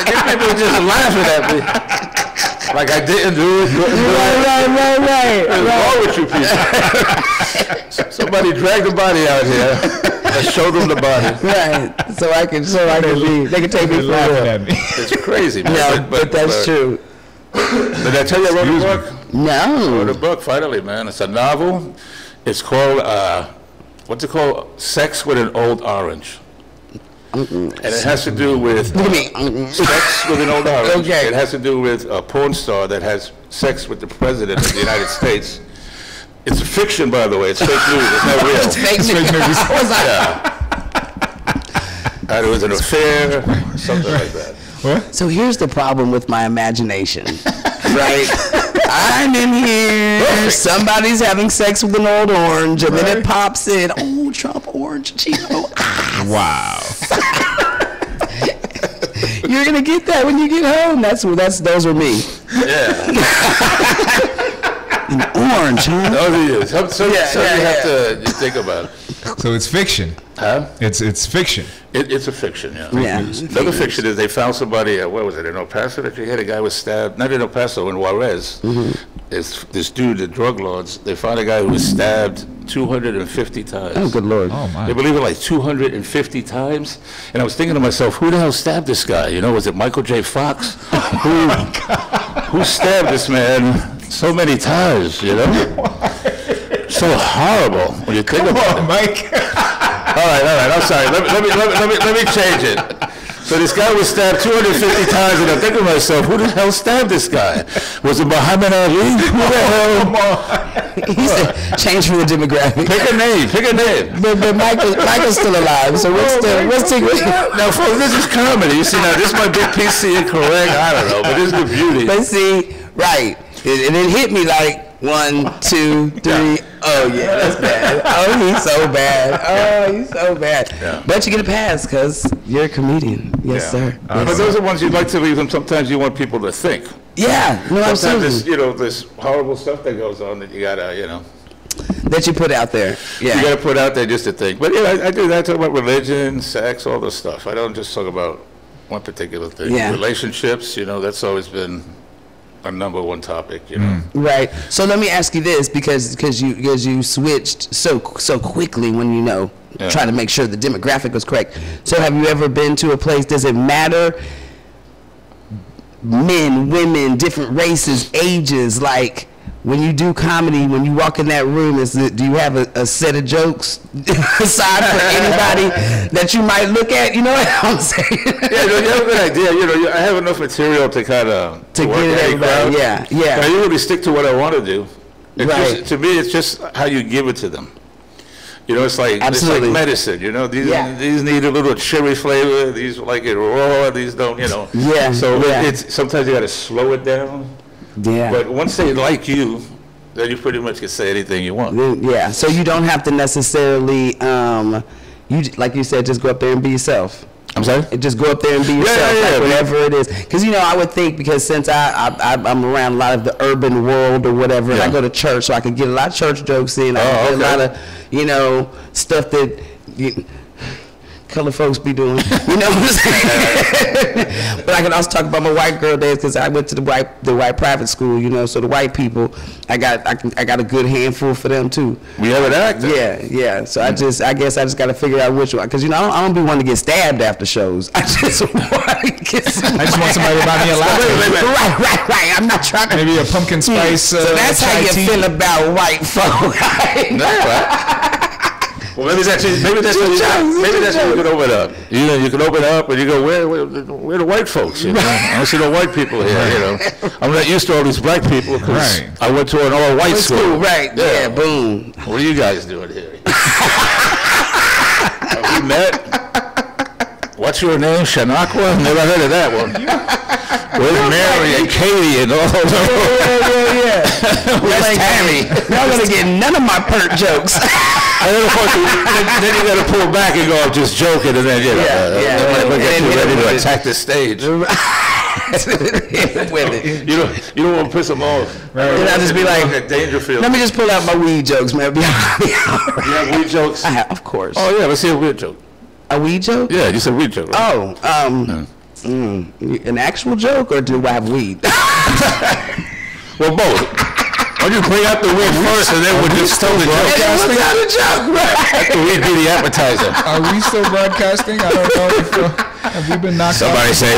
These people are just laughing at me. Like I didn't do it. Right. What's wrong with you people? Somebody drag the body out here. Let's show them the body. Right. So I can be. They can take me for real. It's crazy, man. No, but that's true. Did I tell you I wrote a book? No. I wrote a book finally, man. It's a novel. It's called what's it called? Sex with an Old Orange. And it has to do with sex with an old orange. Okay. It has to do with a porn star that has sex with the president of the United States. It's a fiction, by the way. It's fake news. It's not real. It's fake news. It was an affair, something like that. What? So here's the problem with my imagination, right? I'm in here, somebody's having sex with an old orange, and then it pops in, oh, Trump orange, Chico. Wow. You're gonna get that when you get home. Those are me. Yeah. An orange, huh? Those are you. So you have to think about it. So it's fiction. Huh? It's fiction. It's a fiction, yeah. Another fiction is they found somebody, where was it, in El Paso that you had? A guy was stabbed, not in El Paso, in Juarez. Mm-hmm. This dude, the drug lords, they found a guy who was stabbed 250 times. Oh, good Lord. Oh, my. They believe it, like 250 times. And I was thinking to myself, who the hell stabbed this guy? You know, was it Michael J. Fox? Who stabbed this man so many times, you know? So horrible when you think about it. Mike. All right. I'm sorry. Let me change it. So this guy was stabbed 250 times, and I'm thinking to myself, who the hell stabbed this guy? Was it Muhammad Ali? Who the hell? He said, change for the demographic. Pick a name. But Michael's still alive, so what's taking? Now, folks, this is comedy. You see, now this might be PC incorrect. I don't know, but this is the beauty. But see, right, and it hit me like 1, 2, 3. Oh yeah, that's bad. Oh, he's so bad. Yeah. But you get a pass because you're a comedian. Yes, sir. But those are ones you'd like to leave them. Sometimes you want people to think. Yeah, no, absolutely. Sometimes this horrible stuff that goes on that you gotta, that you put out there. Yeah. You gotta put out there just to think. But I do that. I talk about religion, sex, all this stuff. I don't just talk about one particular thing. Yeah. Relationships, that's always been a number one topic, Right. So let me ask you this, because you switched so quickly when trying to make sure the demographic was correct. So have you ever been to a place? Does it matter? Men, women, different races, ages. Like when you do comedy, when you walk in that room, do you have a set of jokes aside for anybody that you might look at? You know what I'm saying? Yeah, you have a good idea. I have enough material to kind of to get it everybody. Yeah. But I usually stick to what I want to do. Right. To me, it's just how you give it to them. It's like Absolutely. It's like medicine. These need a little cherry flavor. These like it raw. These don't. Yeah. So it's sometimes you got to slow it down. Yeah. But once they like you, then you pretty much can say anything you want. Yeah. So you don't have to necessarily, like you said, just go up there and be yourself. I'm sorry? Just go up there and be yourself, whatever it is. Because, I would think, because since I'm around a lot of the urban world or whatever, and I go to church, so I can get a lot of church jokes in. I can get a lot of, stuff that... color folks be doing. You know what I'm saying? But I can also talk about my white girl days because I went to the white private school. You know, so the white people, I got a good handful for them too. We have an actor. Yeah. So I guess I just got to figure out which one, because you know I don't be wanting to get stabbed after shows. I just want to get somebody. I just want somebody to buy me a latte. Right. I'm not trying to. Maybe a pumpkin spice. So that's how you feel about white folk. Right? Well, maybe that's what you can open up. You know, you can open up and you go, where the white folks? You know, I don't see no white people here. You know, I'm not used to all these black people because I went to an all-white school. Right? Yeah. Boom. What are you guys doing here? Have we met? What's your name? Shanakwa? Never heard of that one. Where's Mary and Katie and all those? Yeah. Where's Tammy? Y'all gonna get none of my pert jokes. And then you got to pull back and go, I'm just joking, and then, you know, get ready to attack the stage. You don't want to piss them off. Right. Then I'll just be like, Dangerfield. Let me just pull out my weed jokes, man. You have weed jokes? I have, of course. Oh, yeah, let's see a weed joke. A weed joke? Yeah, you said weed joke, right? Oh, an actual joke, or do I have weed? Well, both. Why don't you bring out the weed first, and then we'll just tell the joke. Let the weed be the appetizer. Are we still broadcasting? I don't know if have we been knocked Somebody out? Say a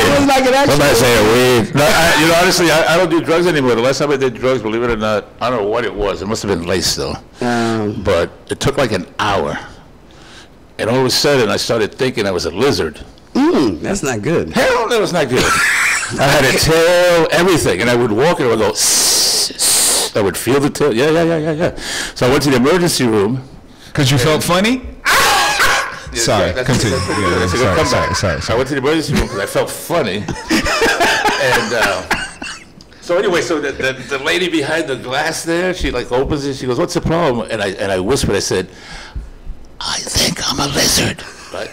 weed. No, you know, honestly, I don't do drugs anymore. The last time I did drugs, believe it or not, I don't know what it was. It must have been lace, though. But it took like an hour. And all of a sudden, I started thinking I was a lizard. That's not good. Hell, that was not good. I had a tail, everything. And I would walk and I would go, I would feel the tail. Yeah. So I went to the emergency room. Because you felt funny? Sorry, continue. Sorry. I went to the emergency room because I felt funny. And so anyway, so the lady behind the glass there, she like opens it. She goes, "What's the problem?" And I whispered. I said, "I think I'm a lizard." Right?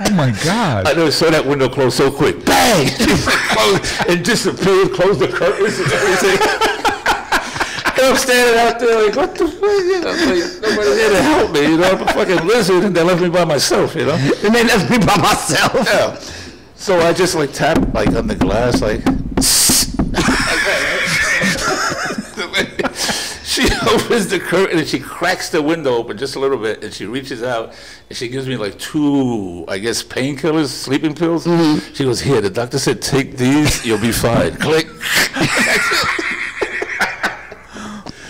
Oh my God! I never saw that window close so quick. Bang! It disappeared. Closed the curtains and everything. And I'm standing out there like, what the fuck? You know, like, nobody's here to help me. You know, I'm a fucking lizard, and they left me by myself. You know. And they left me by myself. Yeah. So I just like tapped like on the glass, like. She opens the curtain and she cracks the window open just a little bit, and she reaches out and she gives me like 2, I guess, painkillers, sleeping pills. Mm-hmm. She goes, "Here, the doctor said take these, you'll be fine." Click.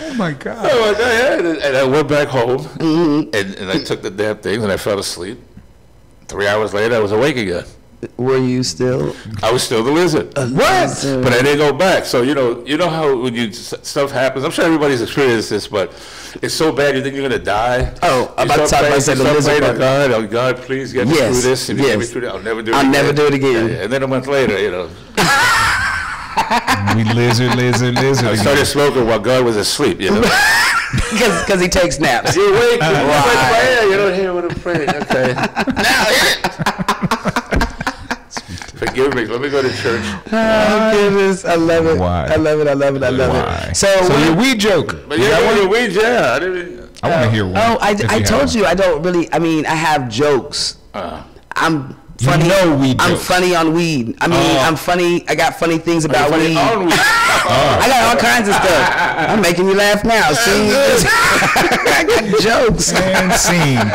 Oh my God! And I went back home, and I took the damn things and I fell asleep. 3 hours later, I was awake again. Were you still? I was still the lizard. What? But I didn't go back. So you know how when stuff happens. I'm sure everybody's experienced this, but it's so bad you think you're gonna die. Oh, I'm about to talk about the lizard part. God, oh God, please get me through this. If you get me through that, I'll never do it. I'll never do it again. Yeah. And then a month later, you know. We lizard. I started smoking while God was asleep. You know. Because he takes naps. You're awake. You don't hear what I'm praying. Okay. Now hit it. Forgive me. Let me go to church. Oh goodness, I love it. Why? I love it. So your weed joke. But your weed, yeah. I want to hear one. Oh, I told you I don't really. I mean, I have jokes. I'm funny. I'm funny on weed. I mean, I'm funny. I got funny things about weed. I got all kinds of stuff. I'm making you laugh now. See, I got jokes. And scene.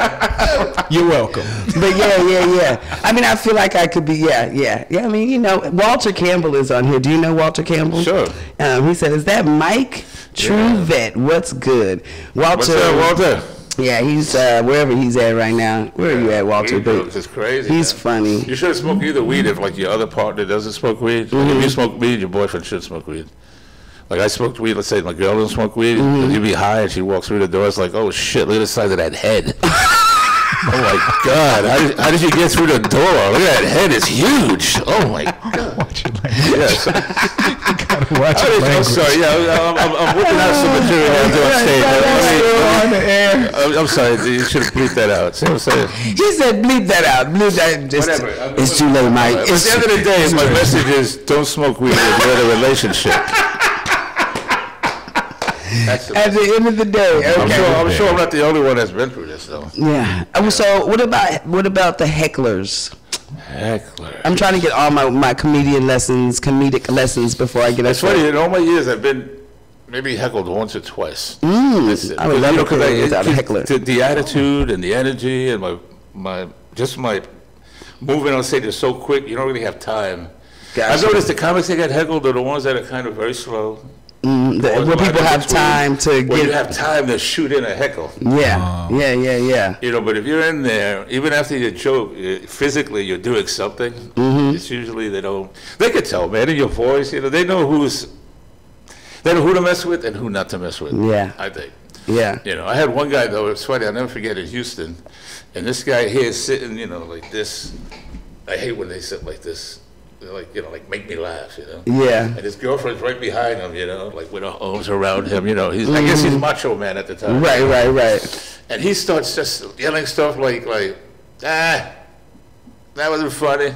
You're welcome. But yeah. I mean, I feel like I could be. Yeah. I mean, you know, Walter Campbell is on here. Do you know Walter Campbell? Sure. He said, "Is that Mike Truvette? What's good, Walter?" What's up, Walter? Yeah, he's wherever he's at right now. Where are you at, Walter? Weed is crazy. He's funny. You should smoke either weed if like your other partner doesn't smoke weed. Mm-hmm. If you smoke weed, your boyfriend should smoke weed. Like I smoked weed. Let's say my girl doesn't smoke weed. Mm-hmm. You'd be high and she walks through the door. It's like, oh shit! Look at the size of that head. Oh my God! How did you get through the door? Look at that head; it's huge. Oh my God! Watch your language. Yes. You gotta watch your language. I'm sorry. Yeah, I'm whipping out some material on stage. I'm sorry. You should have bleeped that out. See what I'm saying? He said bleep that out. Bleep that. Whatever. It's too late, Mike. At the end of the day, my message is don't smoke weed if you're in a relationship. That's the At the end of the day, okay. I'm sure I'm not the only one that's been through this though. Yeah. So what about the hecklers? Heckler. I'm trying to get all my comedic lessons before I get. It's funny. In all my years, I've been maybe heckled once or twice. I would love to career without a heckler. The attitude and the energy and my moving on stage is so quick. You don't really have time. Gotcha. I've noticed the comics that get heckled are the ones that are kind of very slow. Where people have time to get. You have time to shoot in a heckle. Yeah. You know, but if you're in there, even after you joke, physically you're doing something. It's usually they can tell, man, in your voice. You know, they know who to mess with and who not to mess with. Yeah. I think. Yeah. You know, I had one guy though. It's funny. I'll never forget in Houston, and this guy here is sitting, you know, like this. I hate when they sit like this. They're like, you know, like make me laugh, you know. Yeah. And his girlfriend's right behind him, you know, like with her arms around him, you know. I guess he's Macho Man at the time. Right. And he starts just yelling stuff like, that wasn't funny.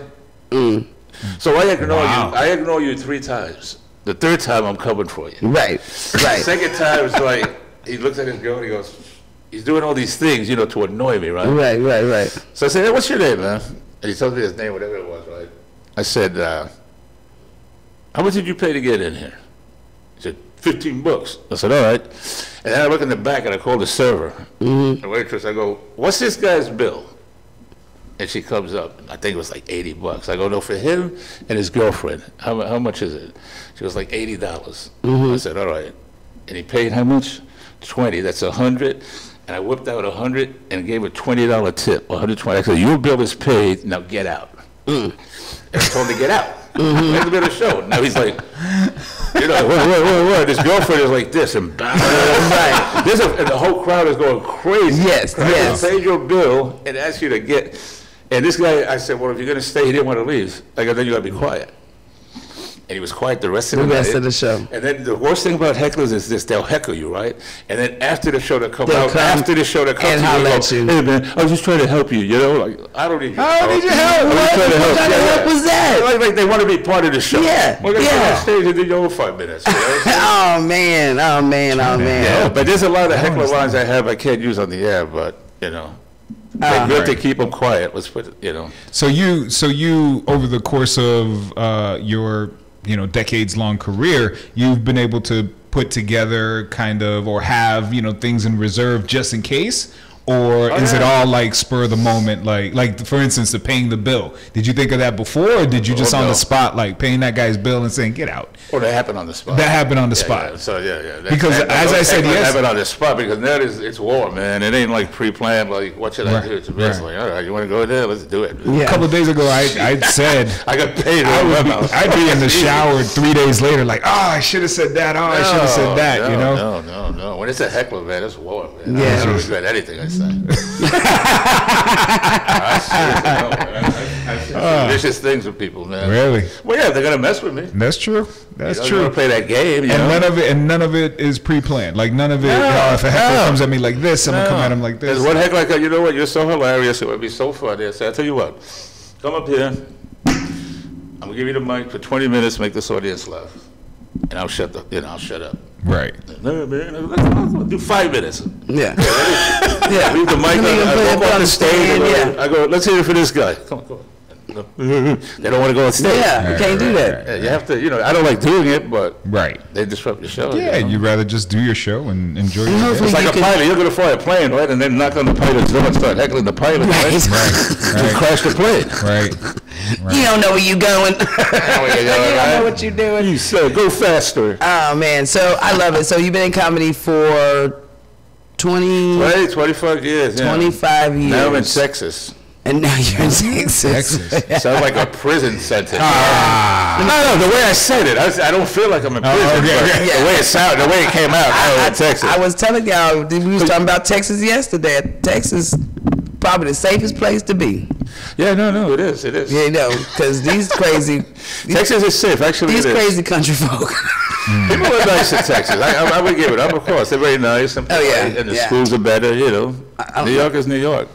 So I ignore you 3 times. The 3rd time I'm coming for you. Right. The 2nd time is like he looks at his girl and he goes, he's doing all these things, you know, to annoy me, right? Right. So I said, hey, what's your name, man? And he tells me his name, whatever it was, right? I said, how much did you pay to get in here? He said, $15. I said, all right. And then I look in the back and I call the server, the waitress. I go, what's this guy's bill? And she comes up. I think it was like $80. I go, no, for him and his girlfriend. How much is it? She was like $80. I said, all right. And he paid how much? 20. That's 100. And I whipped out 100 and gave a $20 tip. 120. I said, your bill is paid. Now get out. And I told him to get out. Make a bit of show. Now he's like, you know, what? His girlfriend is like this and right. And the whole crowd is going crazy. Yes. I paid your bill and asked you to get. And this guy, I said, well, if you're going to stay, he didn't want to leave. I go, then you got to be quiet. And he was quiet the rest of the night. The rest of the show. And then the worst thing about hecklers is this: they'll heckle you, right? And then after the show, they'll come out. After the show, they'll come and to you and go, hey, man, I was just trying to help you, you know? Like, I don't need your help. I don't need your help. What kind of help was that? Like they want to be part of the show. Yeah. Well, they on stage and do your own 5 minutes. You know? Oh, man. Yeah, but there's a lot of heckler lines I have I can't use on the air, but, you know. They're good to keep them quiet. Let's put it, you know. So you over the course of your decades-long career, you've been able to put together kind of or have things in reserve just in case, or is it all like spur of the moment, like for instance the paying the bill? Did you think of that before, or did you just on the spot like paying that guy's bill and saying get out? Or that happened on the spot. That happened on the spot. Yeah. So yeah. Because as I said, yes, happened on the spot because now it's war, man. It ain't like pre-planned. Like what should I do? It's like, all right, you want to go there? Let's do it. Yeah. A couple of days ago, I said I got paid. I'd be in the shower 3 days later, like, I should have said that. I should have said that. No. When it's a heckler, man, it's war, man. Yeah. I don't regret anything I say. I say vicious things with people, man. Really? Well, yeah, they're gonna mess with me. That's true. That's true. You're gonna play that game, and none of it is pre-planned. Like none of it. If a heckler comes at me like this, I'm gonna come at him like this. There's one heckler like, you know what? You're so hilarious. It would be so funny. I said, I'll tell you what. Come up here. I'm gonna give you the mic for 20 minutes. Make this audience laugh, and I'll shut up. Right. No, man. Let's do 5 minutes. Yeah. Leave the mic on. I go on the stage. I go, let's hear it for this guy. Come on. They don't want to go on stage. Yeah, you can't do that. Yeah, you have to, I don't like doing it, but right, they disrupt your show. Yeah, you'd rather just do your show and enjoy it. It's like a pilot. You're going to fly a plane, right? And then knock on the pilot's door and start heckling the pilot, right? Right. Crash the plane. Right. You don't know where you're going. You don't know what you're doing. You said, go faster. Oh, man. So I love it. So you've been in comedy for 25 years. 25 years. Now I'm in Texas. And now you're in Texas. Sounds like a prison sentence. No, the way I said it, I don't feel like I'm in prison. The way it sounded, the way it came out, I was in Texas. I was telling y'all, we was talking about Texas yesterday. Texas, probably the safest place to be. Yeah, no, it is. Yeah, because these crazy... Texas is safe, actually. These crazy country folk. People are nice in Texas. I would give it up, of course. They're very nice. And and the schools are better, New York is New York.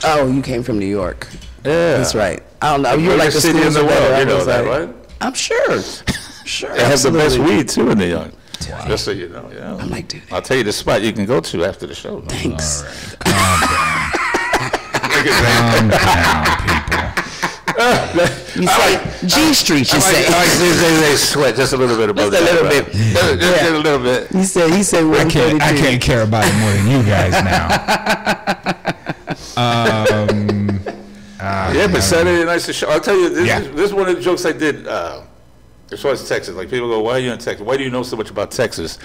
Oh, you came from New York. Yeah. That's right. I don't know. You're like the city in the world. You know that, right? I'm sure. They have the best weed, too, in New York. Just so you know, yeah. I might do that. I'll tell you the spot you can go to after the show. Man. Thanks. All right. Calm down, people. You say G Street, you say. They sweat just a little bit above Just a that. little bit. Just a little bit. He said I 132. can't care about it more than you guys now. Yeah, but Saturday night's the show. I'll tell you, this Yeah. is one of the jokes I did as far as Texas. Like, people go, why are you in Texas? Why do you know so much about Texas?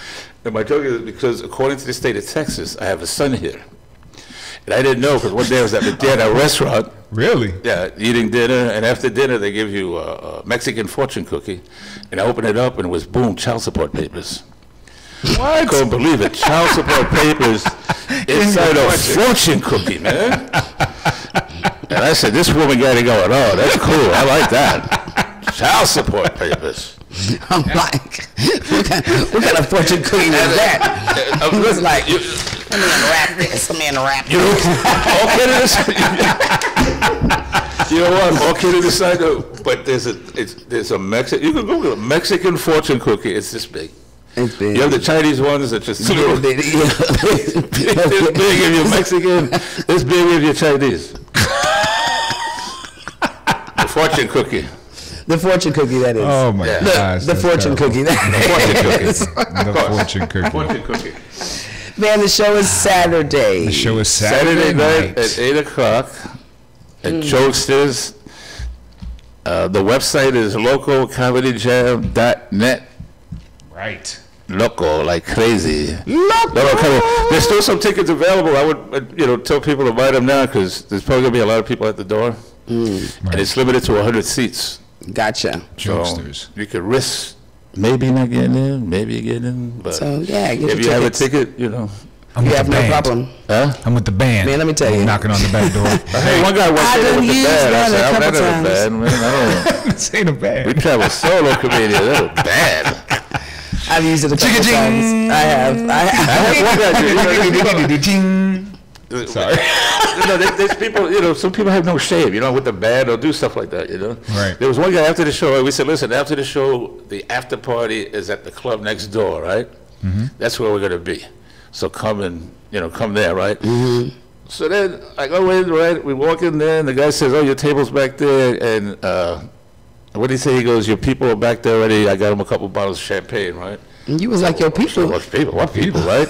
And my joke is because, according to the state of Texas, I have a son here. And I didn't know, because one day I was at a restaurant. Really? Yeah, eating dinner, and after dinner they give you a Mexican fortune cookie. And I opened it up, and it was, boom, child support papers. What? I couldn't believe it. Child support papers inside a fortune cookie, man. And I said, this woman got it going on. That's cool. I like that. Child support papers. I'm like, what kind of fortune cookie was that? It was like, let me unwrap this. Let me unwrap this. You know what? All kidding aside, though, but there's a Mexican. You can Google it. Mexican fortune cookie. It's this big. It's big. You have the Chinese ones that just Yeah, this big if you're Mexican. This big if you're Chinese. The fortune cookie. The fortune cookie, that is. Oh my gosh. The fortune cookie, that is. The fortune cookie. Fortune cookie. Man, the show is Saturday. The show is Saturday night at 8 o'clock at Jokesters. The website is localcomedyjam.net. Right. Loco, like crazy. Loco. There's still some tickets available. I would, tell people to buy them now, because there's probably gonna be a lot of people at the door, and it's limited to 100 seats. Gotcha. Jokesters. So you could risk maybe not getting in, maybe getting in, but So, yeah, get if your you have a tickets. ticket, I'm You with have the no band. problem. Huh? I'm with the band. Man, let me tell I'm you. knocking on the back door. Hey, one guy walked I in done with the used band. I that said, a I'm not couple in a times. band, man. I don't. This ain't a band. We travel solo comedians. That's a band. I've used it a couple times. I have. Sorry. There's people, some people have no shame, with the band, they'll do stuff like that, Right. There was one guy after the show, we said, listen, after the show, the after party is at the club next door, right? Mm-hmm. That's where we're going to be. So come and, come there, right? Mm-hmm. So then I go in, right? We walk in there, and the guy says, oh, your table's back there. And what did he say? He goes, your people are back there already. I got him a couple bottles of champagne, right? You was like, your people. What people, right?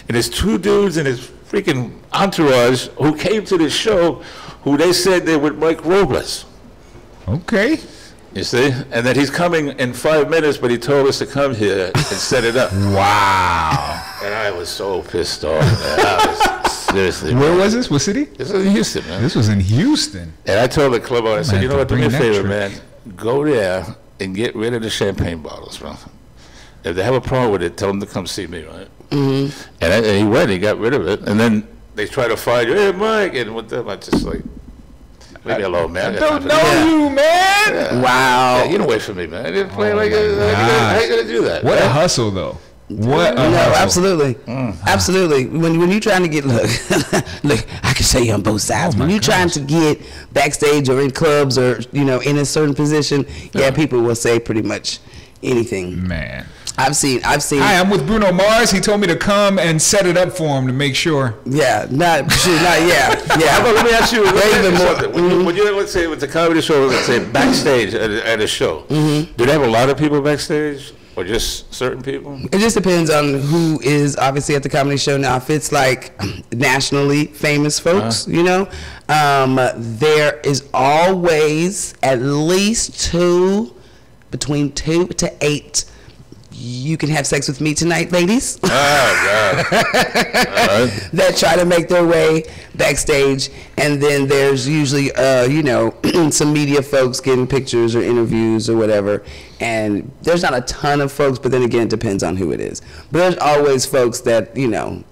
And there's two dudes in his freaking entourage who came to this show who they said they were Mike Robles. Okay. You see? And that he's coming in 5 minutes, but he told us to come here and set it up. Wow. And I was so pissed off, man. I was, seriously. Where man. was this? What city? This was in Houston, man. This was in Houston. And I told the club owner, I said, Might you know have what, to do me a bring that favor, trip. man. Go there and get rid of the champagne bottles, bro. If they have a problem with it, tell them to come see me, right? Mm-hmm. And he went, he got rid of it. And then they try to find you, hey, Mike. And with them, I just like, leave me alone, man. I don't know you, man. Yeah. Wow. Yeah, you don't wait for me, man. I didn't play how you gonna do that? What man? a hustle, though. What a No, hustle. absolutely. Absolutely. When you're trying to get, look, I can show you on both sides. Oh When my you're trying to get backstage or in clubs or, in a certain position, people will say pretty much anything. Man. I've seen. Hi, I'm with Bruno Mars. He told me to come and set it up for him to make sure. Yeah, not yeah. How about, let me ask you, Even more. when you, let's say it's a comedy show, let's say backstage at a show, do they have a lot of people backstage or just certain people? It just depends on who is obviously at the comedy show. Now, if it's like nationally famous folks, there is always at least between 2 to 8. You can have sex with me tonight, ladies. Oh, God. That try to make their way backstage, and then there's usually, some media folks getting pictures or interviews or whatever. And there's not a ton of folks, but then again, it depends on who it is. But there's always folks that,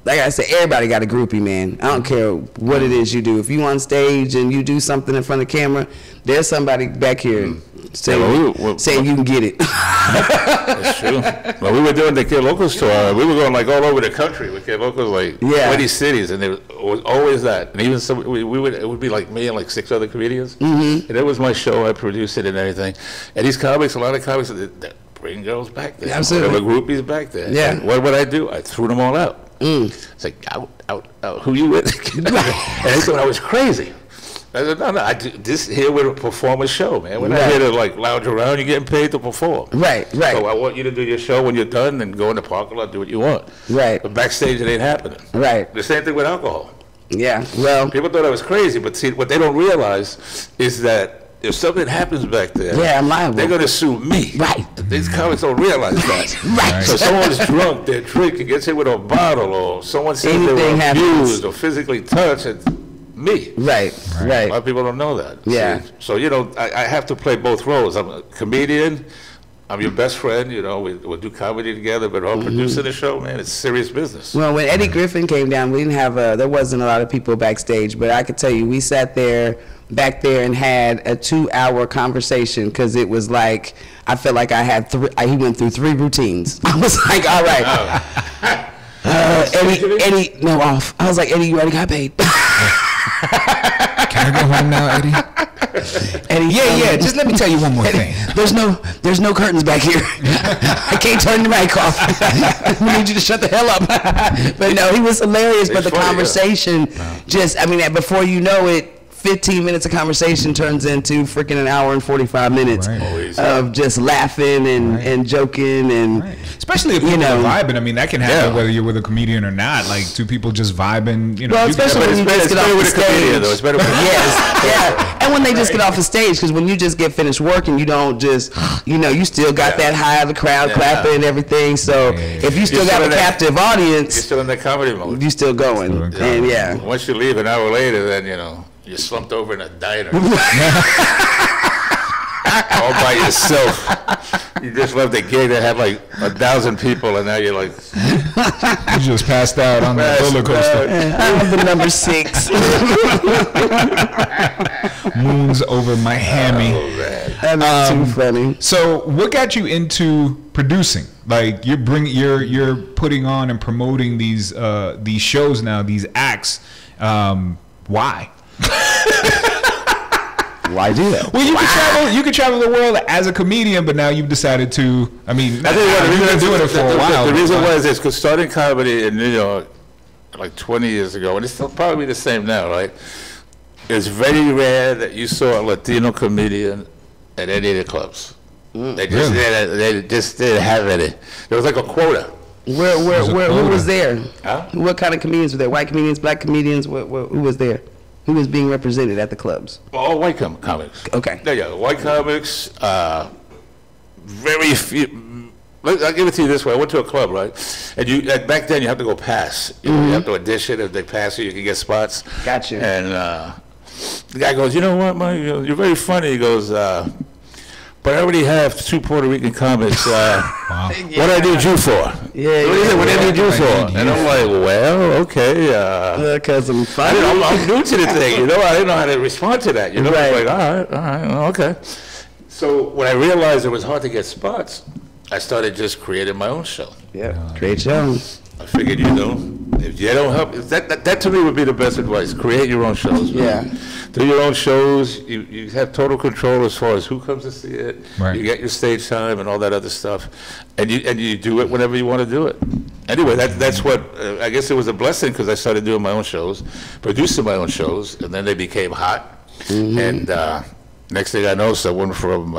like I said, everybody got a groupie, man. I don't care what it is you do. If you on stage and you do something in front of the camera, there's somebody back here saying you can get it. That's true. Well, we were doing the Kid Locals tour. We were going like all over the country with Kid Locals, like 20 cities, and there was always that. And even some, it would be like me and like 6 other comedians. Mm-hmm. And it was my show. I produced it and everything. And these comics, a lot of comics, bring girls back there. Absolutely. There were groupies back there. Yeah. And what would I do? I threw them all out. It's like, out. Who you with? And they thought I was crazy. I said, no, this here we're a performance show, man. We're not here to like lounge around. You're getting paid to perform. Right. So I want you to do your show when you're done and go in the parking lot, do what you want. Right. But backstage, it ain't happening. Right. The same thing with alcohol. Yeah. Well, People thought I was crazy, but see, what they don't realize is that if something happens back there, I'm liable. they're going to sue me. Right. These comics don't realize that. Right. So someone's drunk, they're drinking, gets hit with a bottle, or someone says they Anything were happens. abused or physically touched, it's me. Right. A lot of people don't know that. Yeah. See? So, I have to play both roles. I'm a comedian. I'm your best friend. We'll do comedy together, but I'm producing the show, man. It's serious business. Well, when Eddie Griffin came down, we didn't have there wasn't a lot of people backstage, but I could tell you, we sat back there and had a 2-hour conversation because it was like, I felt like I had he went through 3 routines. I was like, all right. Eddie, no, off. I was like, Eddie, you already got paid. Can I go home now, Eddie? Eddie, Yeah. Just let me tell you one more thing. There's no curtains back here. I can't turn the mic off. We need you to shut the hell up. But no, he was hilarious. But the conversation before you know it, 15 minutes of conversation turns into freaking an hour and 45 minutes of just laughing and joking and especially if people are vibing. I mean, that can happen whether you're with a comedian or not. Like 2 people just vibing. Well, especially when you just get off the stage. It's better with Yes, and when they just get off the stage, because when you just get finished working, you don't just, you still got that high of the crowd clapping and everything. So if you still got a captive audience, you're still in that comedy mode. You still going. And once you leave an hour later, then you're slumped over in a diner. All by yourself. You just left the gig that had like 1,000 people, and now you're like... You just passed out on the roller coaster. I'm the number 6. Moons over Miami. That's too funny. So what got you into producing? Like you're putting on and promoting these shows now, these acts. Why? Why do that? Well, you could travel the world as a comedian, but now you've decided to. I mean, you've been doing it for a while. The reason was this, because starting comedy in New York like 20 years ago, and it's still probably the same now, right? It's very rare that you saw a Latino comedian at any of the clubs. They just didn't have any. There was like a quota. Who was there? Huh? What kind of comedians were there? White comedians, black comedians? Who was there? Who was being represented at the clubs? All white comics. Okay. Yeah, white comics. Very few. I'll give it to you this way. I went to a club, right? And back then you have to go pass. You have to audition. If they pass you can get spots. Gotcha. And the guy goes, you know what, Mike? You're very funny. He goes, but I already have 2 Puerto Rican comics. What I need you for? What I need you for? And I'm like, well, okay. Because I'm funny. I'm new to the thing, I didn't know how to respond to that. Right. I was like, all right, okay. So when I realized it was hard to get spots, I started just creating my own show. Yeah, create your own. I figured, if you don't help, that to me would be the best advice. Create your own shows. Man. Yeah. Do your own shows. You have total control as far as who comes to see it. Right. You get your stage time and all that other stuff, and you do it whenever you want to do it. Anyway, that's what I guess it was a blessing, because I started doing my own shows, producing my own shows, and then they became hot. And next thing I know, someone from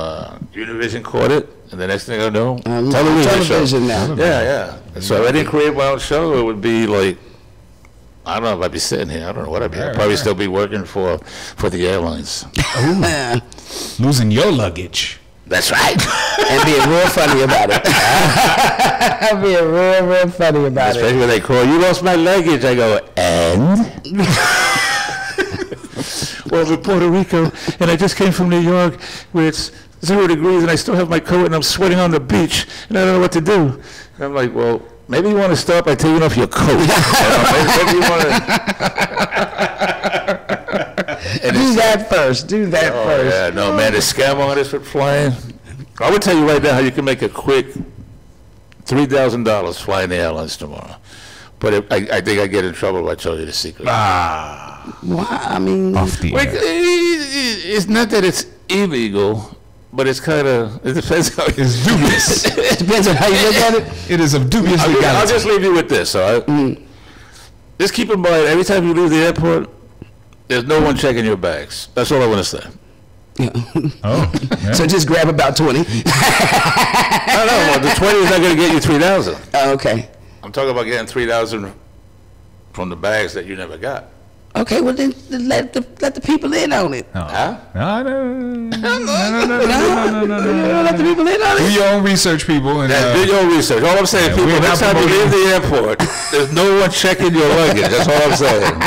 Univision caught it. And the next thing I know, television now. Yeah. So if I didn't create my own show, it would be like, I don't know if I'd be sitting here. I don't know what I'd be. I'd probably still be working for the airlines. Losing your luggage. That's right. And being real funny about it. Being real funny about it. Especially when they call, you lost my luggage. I go, and? Well, I'm in Puerto Rico, and I just came from New York, where it's 0 degrees, and I still have my coat, and I'm sweating on the beach, and I don't know what to do. And I'm like, well, maybe you want to start by taking off your coat. Maybe you want to... Do that first. Yeah, no, man, the scam artists for flying. I would tell you right now how you can make a quick $3,000 flying the airlines tomorrow. But I think I'd get in trouble if I told you the secret. Why? I mean, off the air. It's not that it's illegal. but it's kind of, it depends how It's dubious. It depends on how you look at it. It is of dubious I'll legality. just leave you with this, all right? Just keep in mind, every time you leave the airport, there's no one checking your bags. That's all I want to say. Oh, yeah. So just grab about 20. No, the 20 is not going to get you 3,000. Oh, okay. I'm talking about getting 3,000 from the bags that you never got. Okay, well then let the people in on it. Huh? No. Let the people in on Do it. your own research, people. And, Do your research. All I'm saying, people, we're next not time you promoting- leave the airport, there's no one checking your luggage. That's all I'm saying.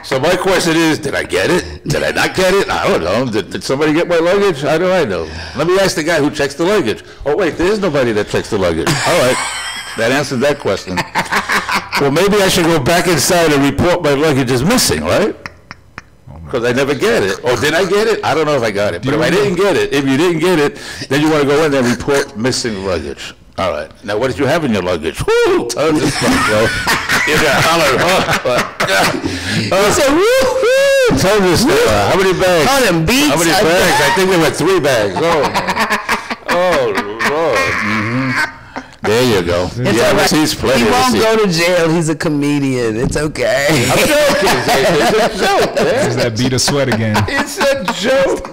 So my question is, did I get it? Did I not get it? I don't know. Did somebody get my luggage? How do I know? Let me ask the guy who checks the luggage. Oh, wait, there is nobody that checks the luggage. All right. That answers that question. Well, maybe I should go back inside and report my luggage is missing, right? Because I never get it. Or did I get it? I don't know if I got it. But if I didn't get it, if you didn't get it, then you want to go in there and report missing luggage. All right. Now, what did you have in your luggage? Woo! Tons of stuff, bro. You got holler. He said, woo-hoo! Tons of stuff. How many bags? All them beats. How many bags? I think there were 3 bags. Oh, Lord. Mm-hmm. There you go. It's Yeah, all right. he's plenty. He won't go to jail. He's a comedian. It's okay. I'm joking. It's a joke, man. Is that beat of sweat again? It's a joke.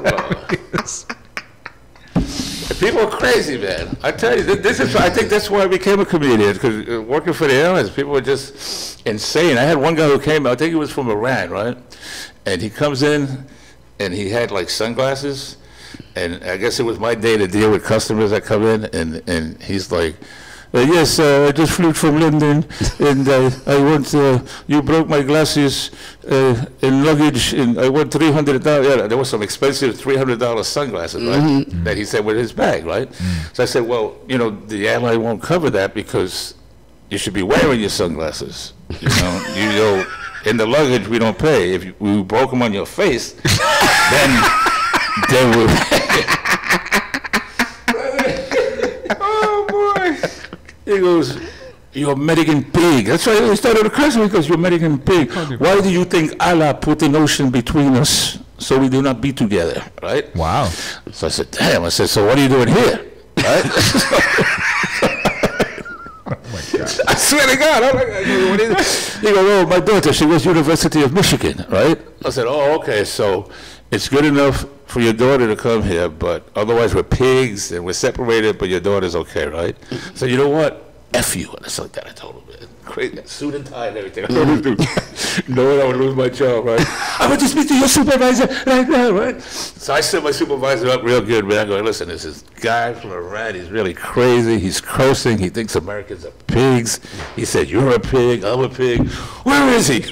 People are crazy, man. I tell you, this is. I think that's why I became a comedian, because working for the airlines, people were just insane. I had one guy who came, I think he was from Iran, right? And he comes in, and he had like sunglasses, and I guess it was my day to deal with customers that come in, and he's like, yes, I just flew from London, and I want, you broke my glasses in luggage, and I want $300. Yeah, there was some expensive $300 sunglasses, right, that he said with his bag, right? So I said, well, you know, the airline won't cover that because you should be wearing your sunglasses. You know, in the luggage we don't pay. If we broke them on your face, then we He goes, you're American pig. That's why he started to curse me, because you're American pig. Why do you think Allah put an ocean between us so we do not be together, right? Wow. So I said, damn. I said, so what are you doing here, right? I swear to God. I'm like, what is it? He goes, oh, my daughter, she goes to University of Michigan, right? I said, oh, okay, so it's good enough for your daughter to come here, but otherwise we're pigs and we're separated, but your daughter's okay, right? So you know what? F you. And it's like that. I told him, man. Crazy. Suit and tie and everything. I always do. Knowing I would lose my job, right? I want to speak to your supervisor right now, right? So I set my supervisor up real good, man. I go, listen, this is guy from Iran. He's really crazy. He's cursing. He thinks Americans are pigs. He said, you're a pig. I'm a pig. Where is he?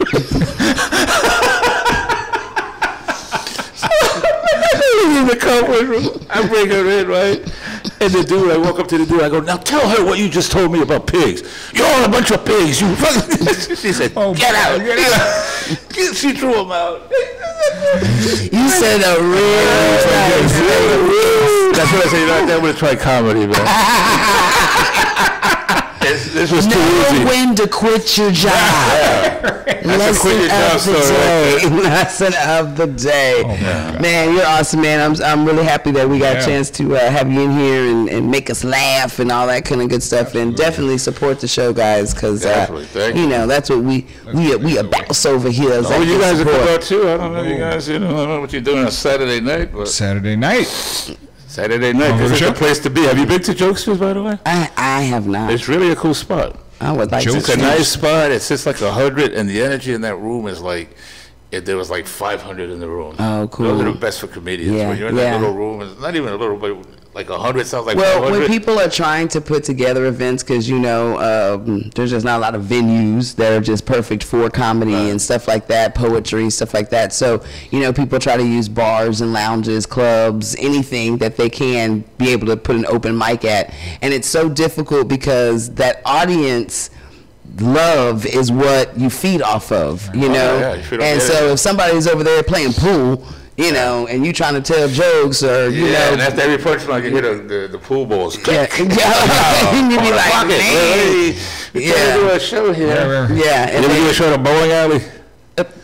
In the conference room, I bring her in, right? And the dude, I walk up to the dude, I go, now tell her what you just told me about pigs. You're all a bunch of pigs. You fucking. She said, get out. She threw him out. You said a real That's what I said. You know, I'm going to try comedy, man. This was too easy. Know when to quit your job. Lesson of the day. Lesson of the day. Oh, man, you're awesome, man. I'm really happy that we got a chance to have you in here and make us laugh and all that kind of good stuff. And definitely support the show, guys, because you know that's what we about over here. Oh, you guys are coming out too. I don't know, you guys. You know, I don't know what you're doing on Saturday night. But Saturday night. Saturday night. This is the place to be. Have you been to Jokesters, by the way? I have not. It's really a cool spot. I would like to. It's a nice spot. It sits like 100, and the energy in that room is like, if there was like 500 in the room. Oh, cool. Those are the best for comedians. Yeah, When you're in that little room, it's not even a little, but like 100 sounds like 500. Well, when people are trying to put together events, because you know, there's just not a lot of venues that are just perfect for comedy and stuff like that, poetry, stuff like that. So, you know, people try to use bars and lounges, clubs, anything that they can be able to put an open mic at. And it's so difficult because that audience love is what you feed off of, you know. And so if somebody's over there playing pool, you know, and you trying to tell jokes or, you know. And after every punchline, you hear the pool balls. Yeah. And you be like, man. We're do a show here. Yeah. And then we do a show at a bowling alley.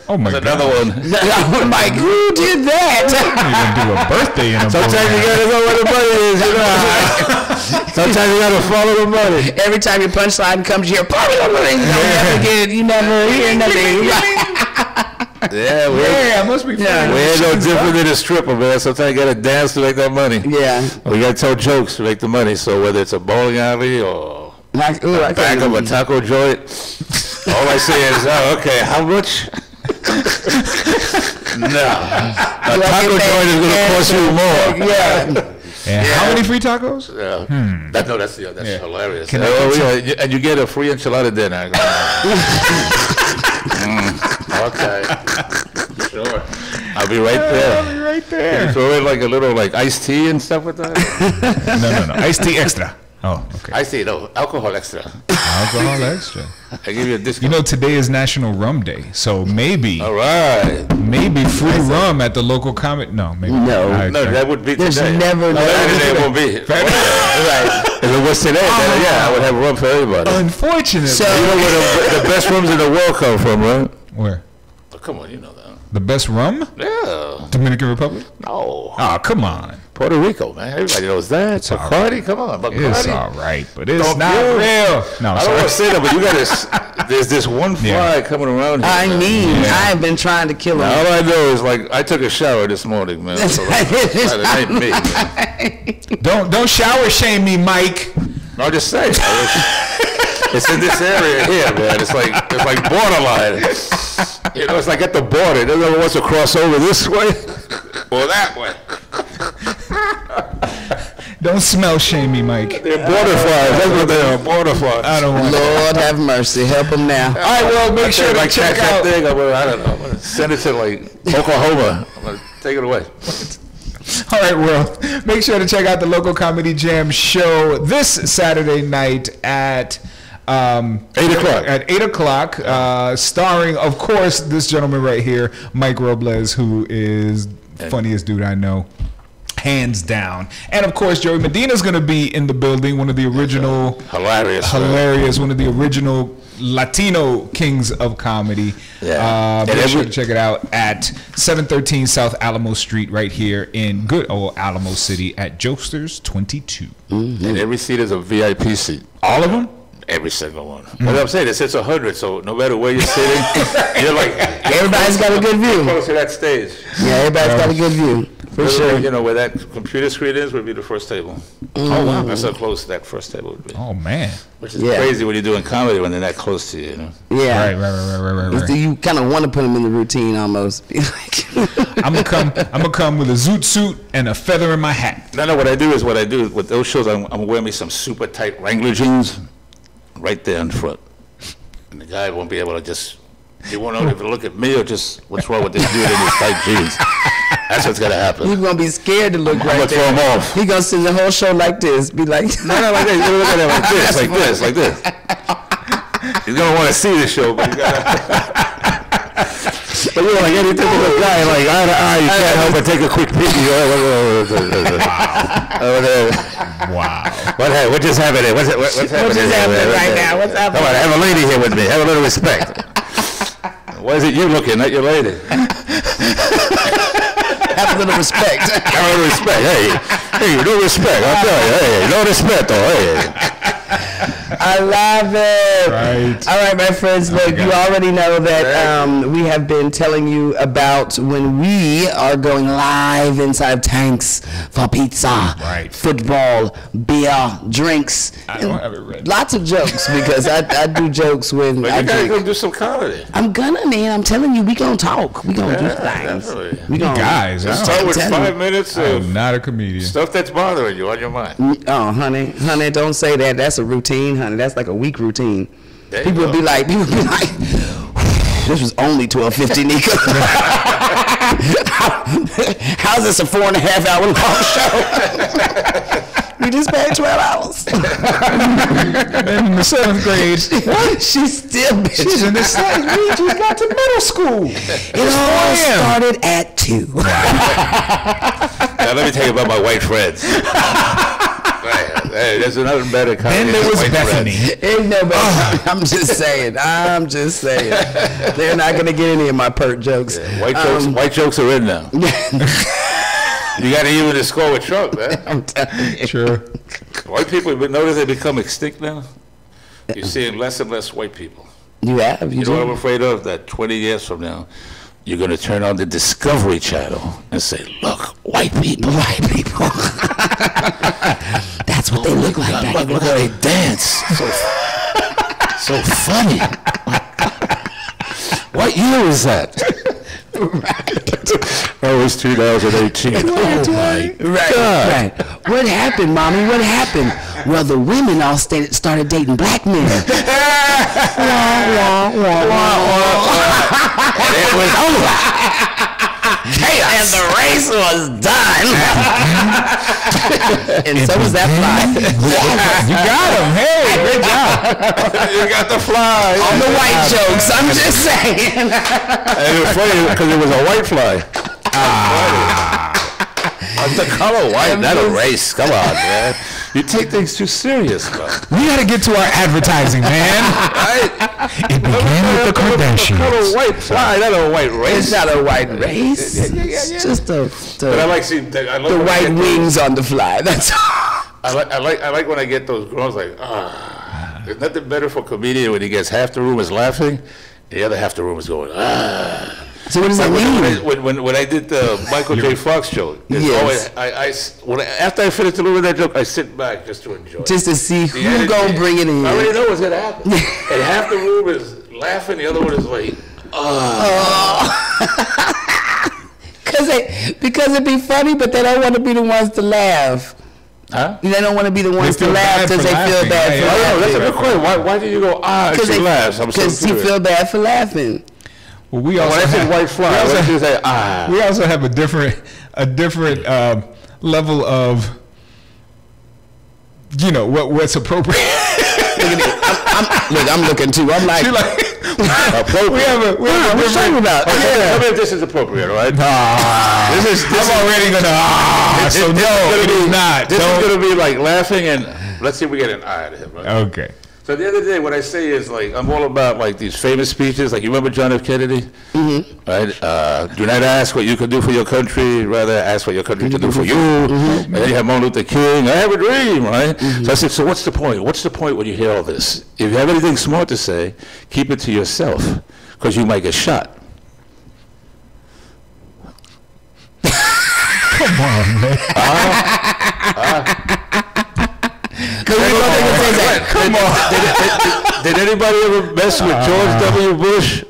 Oh my God. Another one. I'm like, who did that? You're gonna do a birthday in a Sometimes you gotta know where the money is, you know. Sometimes you gotta follow the money. Every time your punchline comes, you hear, you never hear nothing. Yeah, it must be. We ain't no different than a stripper, man. Sometimes you gotta dance to make that money. Yeah. We gotta tell jokes to make the money. So whether it's a bowling alley or back of a taco joint, all I say is, oh, okay, how much? No. A taco joint is gonna cost you more. Yeah. And how many free tacos? That's hilarious. And you get a free enchilada dinner. Okay. Sure. I'll be right there. I'll be right there. Can you throw in like a little like iced tea and stuff with that? No. Iced tea extra. Oh, okay. Iced tea, no. Alcohol extra. Alcohol extra. I give you a discount. You know, today is National Rum Day, so maybe. All right. Maybe free rum at the local comic. No, maybe. No, that would be there's today. never. Saturday won't be. Right. If it was today, then yeah, I would have rum for everybody. Unfortunately. So, you know where the best rums in the world come from, right? Where? Oh, come on, you know that. The best rum? Yeah. Dominican Republic? No. Oh, come on. Puerto Rico, man. Everybody knows that. It's Bacardi, right. Come on. Bacardi. It's all right, but it's not real. No, I don't want to say that, but you got to. There's this one fly coming around here. I've been trying to kill him. Now, all I know is like I took a shower this morning, man. So it ain't me, man. Don't shower shame me, Mike. No, just say it's in this area here, man. It's like borderline. You know, it's like at the border. It doesn't want to cross over this way or that way. Don't smell shame me, Mike. They're border flies. That's what they are, border flies. I don't want Lord have mercy. Help them now. All right, well, make sure to check out. I don't know. I'm going to send it to like Oklahoma. I'm going to take it away. All right, well, make sure to check out the Local Comedy Jam show this Saturday night at 8 o'clock. At 8 o'clock, starring, of course, this gentleman right here, Mike Robles, who is the funniest dude I know, hands down. And of course, Joey Medina is going to be in the building, one of the original hilarious, one of the original Latino kings of comedy. Yeah. Make sure to check it out at 713 South Alamo Street right here in good old Alamo City at Jokesters 22. Mm-hmm. And every seat is a VIP seat. All of them? Every single one. But I'm saying, it sits 100, so no matter where you're sitting, you're like... Everybody's got a good view. Close to that stage. Yeah, everybody's got a good view. For sure. You know, where that computer screen is would be the first table. Oh, wow. That's how close that first table would be. Oh, man. Which is crazy when you're doing comedy when they're that close to you, you know? Yeah. Right. You kind of want to put them in the routine almost. I'm gonna come with a zoot suit and a feather in my hat. No, what I do with those shows, I'm gonna wear me some super tight Wrangler jeans right there in front. And the guy won't be able to he won't know if to look at me or just what's wrong with this dude in his tight jeans. That's what's gonna happen. He's gonna be scared to look I'm gonna throw him off. He's gonna sit the whole show like this, be like, no, like this. He's gonna look at it like this. He's gonna want to see the show, but you gotta. But you know, like any typical guy, like eye to eye, you can't help but take a quick peek. Wow. What just happened here? What's happening right now? What's happening? Come on, have a lady here with me. Have a little respect. Why is it you looking, not your lady? Have a little respect. Have a little respect. Hey, no respect. I'll tell you. Hey, no respect, though. Hey. I love it. Right. All right, my friends. Look, you already know that we have been telling you about when we are going live inside tanks for pizza, football, beer, drinks. I don't have it ready. Lots of jokes because I do jokes when I you gotta drink. go do some comedy. I'm gonna, man. I'm telling you, we gonna talk. We gonna do things. Definitely. We gonna, guys, just start with 5 minutes of I'm not a comedian. stuff that's bothering you on your mind. Oh, honey, don't say that. That's a routine, honey. That's like a week routine. People would be like, this was only 12:50, Nika. How's this a 4.5 hour long show? We just paid 12 hours. And in the 7th grade, she's still bitching. She's in the 7th grade. She got to middle school. It all started at 2. Now let me tell you about my white friends. Hey, there's another better kind. Then there was Bethany. Ain't no better. I'm just saying. They're not gonna get any of my pert jokes. Yeah, white jokes are in now. You got to even the score with Trump, man. I'm telling you. Sure. White people, but notice they become extinct now. You're seeing less and less white people. You have. You know what I'm afraid of? That 20 years from now, you're going to turn on the Discovery Channel and say, look, white people. That's what they look like. Look how they dance. So funny. What year is that? That was 2018. Right. What happened, Mommy? What happened? Well, the women all started dating black men. And it was over. Chaos. And the race was done. And so was that fly. You got him. Hey, great job. You got the fly. On the white jokes, I'm just saying. And it was funny because it was a white fly. What's the color white? Not a race. Come on, man. You take things too serious, bro. We got to get to our advertising, man. Right? It began with the Kardashians. Color white fly, not a white race. It's not a white race. It's just But I like seeing the white wings on the fly. That's all. I like when I get those girls like, there's nothing better for a comedian when he gets half the room is laughing, the other half the room is going, So what does that mean? When I did the Michael J. Fox show, yes. after I finish delivering that joke, I sit back just to enjoy just to see who's going to bring it in. I already know what's going to happen. And half the room is laughing, the other one is like, Because it'd be funny, but they don't want to be the ones to laugh. Huh? They don't want to be the ones to laugh because they feel bad for laughing. That's a good question. Why do you go, and she laughs? Because she feel bad for laughing. Well, we also have white fly. We also have a different level of, what's appropriate. Look, I'm looking too. I'm like, appropriate. We have a what's talking about? Tell me if this is appropriate, right? I'm already gonna. So no, it is not. This is gonna be like laughing, and let's see if we get an eye out of him. Right? Okay. So the other day, what I say is like I'm all about like these famous speeches. Like you remember John F. Kennedy, right? Do not ask what you can do for your country, rather ask what your country can do for you. And then you have Martin Luther King. I have a dream, right? So I said, so what's the point? What's the point when you hear all this? If you have anything smart to say, keep it to yourself, because you might get shot. Come on, man. Come on. Did anybody ever mess with George W. Bush?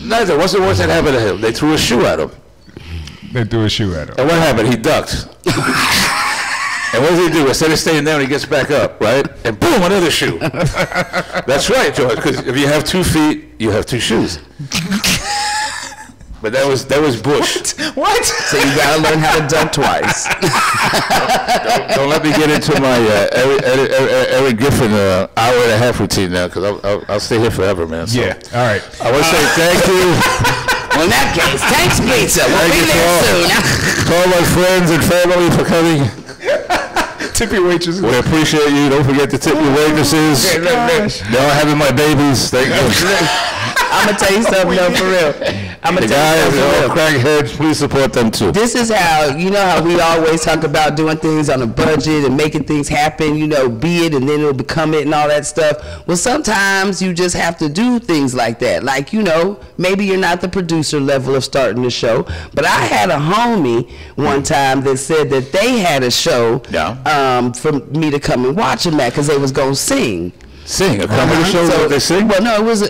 Neither. What's the worst that happened to him? They threw a shoe at him. And what happened? He ducked. And what does he do? Instead of staying down, he gets back up, right? And boom, another shoe. That's right, George, because if you have 2 feet, you have 2 shoes. But that was Bush. What? So you gotta learn how to duck twice. Don't let me get into my Eric Griffin hour and a half routine now, because I'll stay here forever, man. So, yeah. All right. I want to say thank you. Well, in that case, thanks, pizza. We'll be there soon. To all my friends and family for coming. Tip your waitresses. We appreciate you. Don't forget to tip your waitresses. Now having my babies. Thank you. I'm gonna tell you something though, for real. I'm gonna tell you something for real. Crackheads, please support them too. This is how, you know how we always talk about doing things on a budget and making things happen, be it and then it'll become it and all that stuff. Well, sometimes you just have to do things like that. Like, maybe you're not the producer level of starting the show, but I had a homie one time that said that they had a show for me to come and watch them at because they was gonna sing. Sing a comedy show? So, they sing? Well, no, it was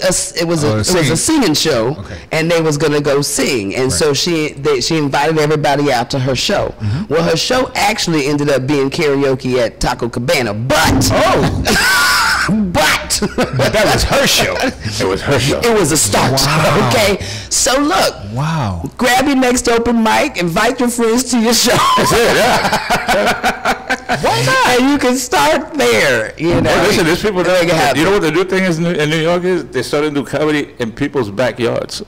a singing show, and they was gonna go sing, and so she invited everybody out to her show. Well, her show actually ended up being karaoke at Taco Cabana, but that was her show. It was her show. It was a start. Wow. Okay, so look. Wow. Grab your next open mic, invite your friends to your show. That's it. Yeah. Why not? And you can start there. Listen, there's people that you know what the new thing is in New York is they started to do comedy in people's backyards.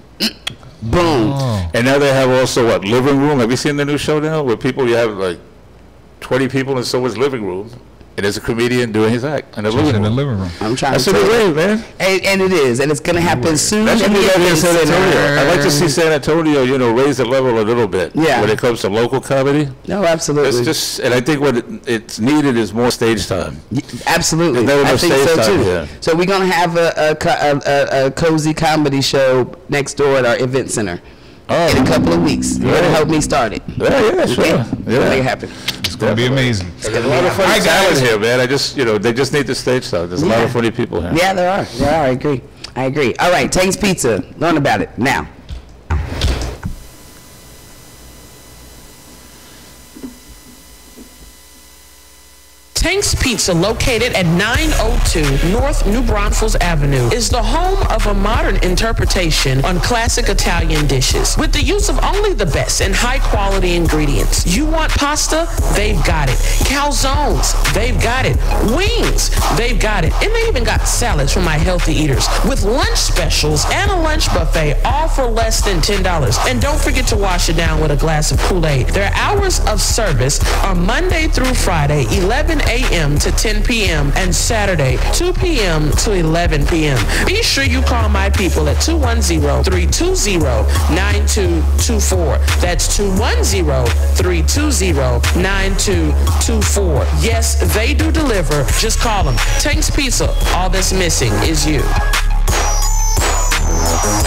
Boom. Oh. And now they have also living room. Have you seen the new show now where you have like 20 people in someone's living room? And there's a comedian doing his act in the living room. I'm trying That's to a tell good you. way, man. And it is. And it's going to happen soon. That should be right here in San Antonio. I'd like to see San Antonio, you know, raise the level a little bit when it comes to local comedy. No, absolutely. It's just, and I think what it's needed is more stage time. Absolutely. I think so too. Yeah. So we're going to have a cozy comedy show next door at our event center in a couple of weeks. You're going to help me start it. Yeah, sure. Yeah. Make it happen. It's going to be amazing. There's a lot of funny talent here, man. I just, you know, they just need the stage time. There's a lot of funny people here. Yeah, there are. I agree. All right, Tank's Pizza. Learn about it now. Tank's Pizza, located at 902 North New Braunfels Avenue, is the home of a modern interpretation on classic Italian dishes with the use of only the best and high-quality ingredients. You want pasta? They've got it. Calzones? They've got it. Wings? They've got it. And they even got salads for my healthy eaters with lunch specials and a lunch buffet, all for less than $10. And don't forget to wash it down with a glass of Kool-Aid. Their hours of service are Monday through Friday, 11 a.m. to 10 p.m. and Saturday, 2 p.m. to 11 p.m. Be sure you call my people at 210-320-9224. That's 210-320-9224. Yes, they do deliver. Just call them. Tank's Pizza. All that's missing is you.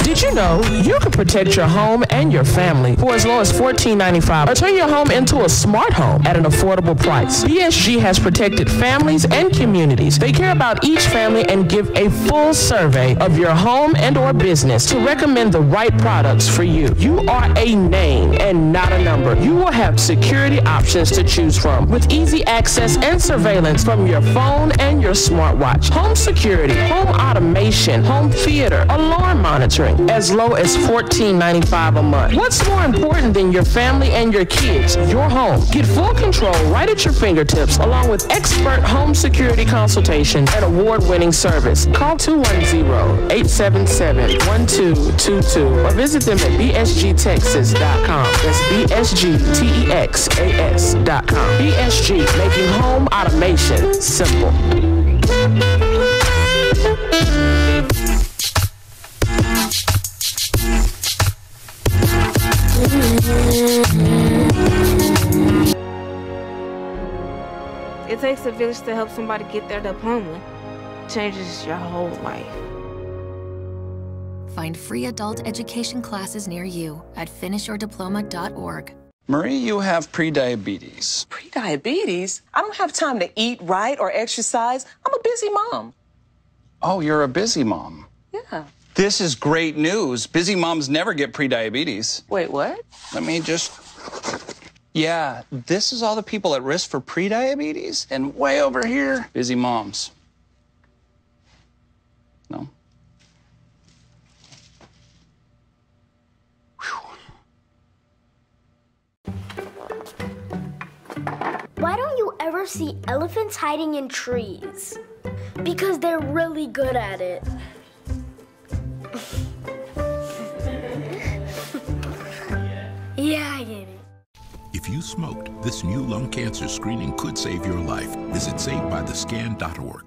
Did you know you can protect your home and your family for as low as $14.95 or turn your home into a smart home at an affordable price? BSG has protected families and communities. They care about each family and give a full survey of your home and or business to recommend the right products for you. You are a name and not a number. You will have security options to choose from with easy access and surveillance from your phone and your smartwatch. Home security, home automation, home theater, alarm monitoring, as low as $14.95 a month. What's more important than your family and your kids? Your home. Get full control right at your fingertips, along with expert home security consultation and award-winning service. Call 210-877-1222 or visit them at bsgtexas.com. That's bsgtexas.com. BSG, making home automation simple. It takes a village to help somebody get their diploma. Changes your whole life. Find free adult education classes near you at finishyourdiploma.org. Marie, you have prediabetes. Prediabetes? I don't have time to eat right or exercise. I'm a busy mom. Oh, you're a busy mom. Yeah. This is great news. Busy moms never get prediabetes. Wait, what? Let me just... Yeah, this is all the people at risk for prediabetes, and way over here, busy moms. No? Why don't you ever see elephants hiding in trees? Because they're really good at it. Yeah, I get it. If you smoked, this new lung cancer screening could save your life. Visit SaveByTheScan.org.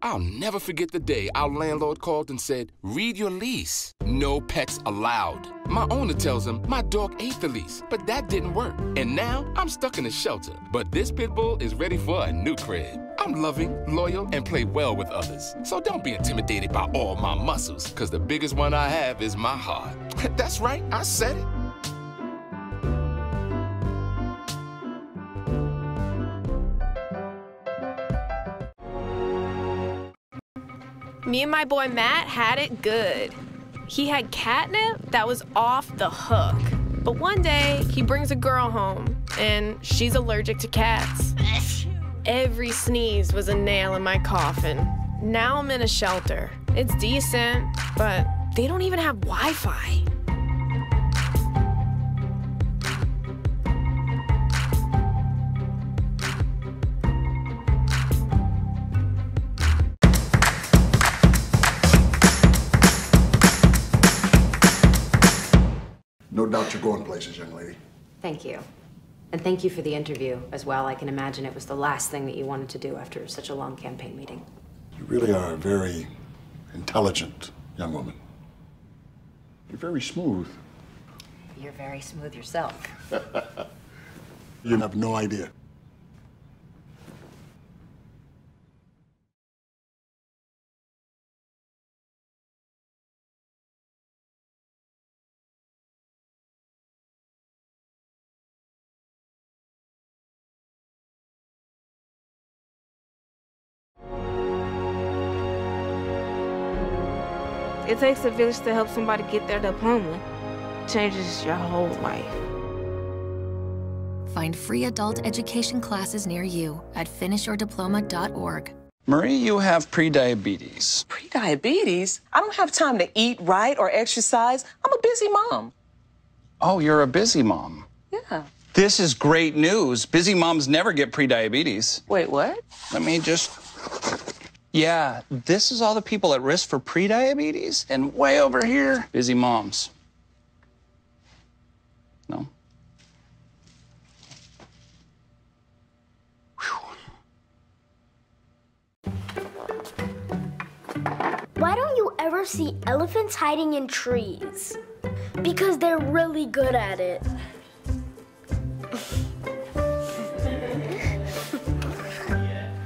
I'll never forget the day our landlord called and said, "Read your lease. No pets allowed." My owner tells him my dog ate the lease, but that didn't work. And now I'm stuck in a shelter. But this pit bull is ready for a new crib. I'm loving, loyal, and play well with others. So don't be intimidated by all my muscles, because the biggest one I have is my heart. That's right, I said it. Me and my boy Matt had it good. He had catnip that was off the hook. But one day, he brings a girl home, and she's allergic to cats. Every sneeze was a nail in my coffin. Now I'm in a shelter. It's decent, but they don't even have Wi-Fi. No doubt you're going places, young lady. Thank you. And thank you for the interview as well. I can imagine it was the last thing that you wanted to do after such a long campaign meeting. You really are a very intelligent young woman. You're very smooth. You're very smooth yourself. You have no idea. It takes a village to help somebody get their diploma. Changes your whole life. Find free adult education classes near you at finishyourdiploma.org. Marie, you have prediabetes. Prediabetes? I don't have time to eat right or exercise. I'm a busy mom. Oh, you're a busy mom. Yeah. This is great news. Busy moms never get prediabetes. Wait, what? Let me just... Yeah, this is all the people at risk for prediabetes. And way over here, busy moms. No? Why don't you ever see elephants hiding in trees? Because they're really good at it.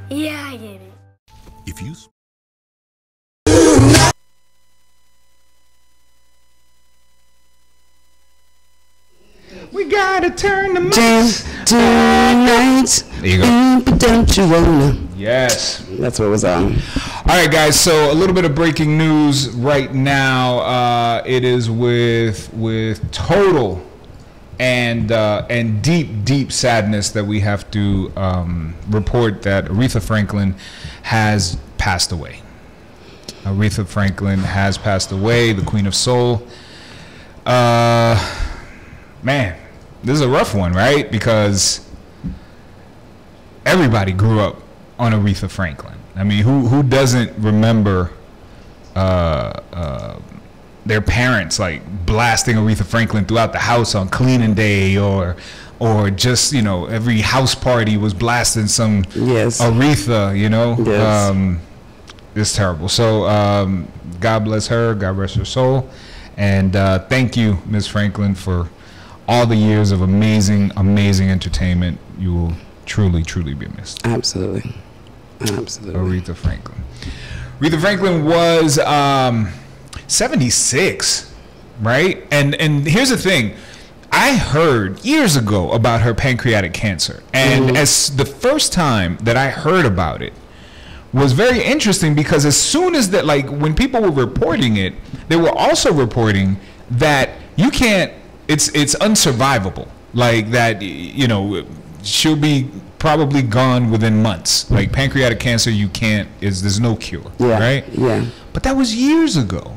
Yeah, I get it. If you... We gotta turn the Tonight. There you go. Don't you wanna? Yes. That's what was on. All right, guys. So a little bit of breaking news right now. It is with total and deep sadness that we have to report that Aretha Franklin has passed away. Aretha Franklin has passed away, the Queen of Soul. Man, this is a rough one, right? Because everybody grew up on Aretha Franklin. I mean, who doesn't remember their parents like blasting Aretha Franklin throughout the house on cleaning day, or just, you know, every house party was blasting some Aretha, you know? Yes. It's terrible. So God bless her, God rest her soul, and thank you, Ms. Franklin, for all the years of amazing entertainment. You will truly be missed. Absolutely. Aretha Franklin. Aretha Franklin was 76, right? And here's the thing. I heard years ago about her pancreatic cancer. And as the first time that I heard about it was very interesting, because as soon as that, like when people were reporting it, they were also reporting that you can't, it's unsurvivable. Like that, you know, she'll be probably gone within months. Like pancreatic cancer, there's no cure, right? Yeah. But that was years ago.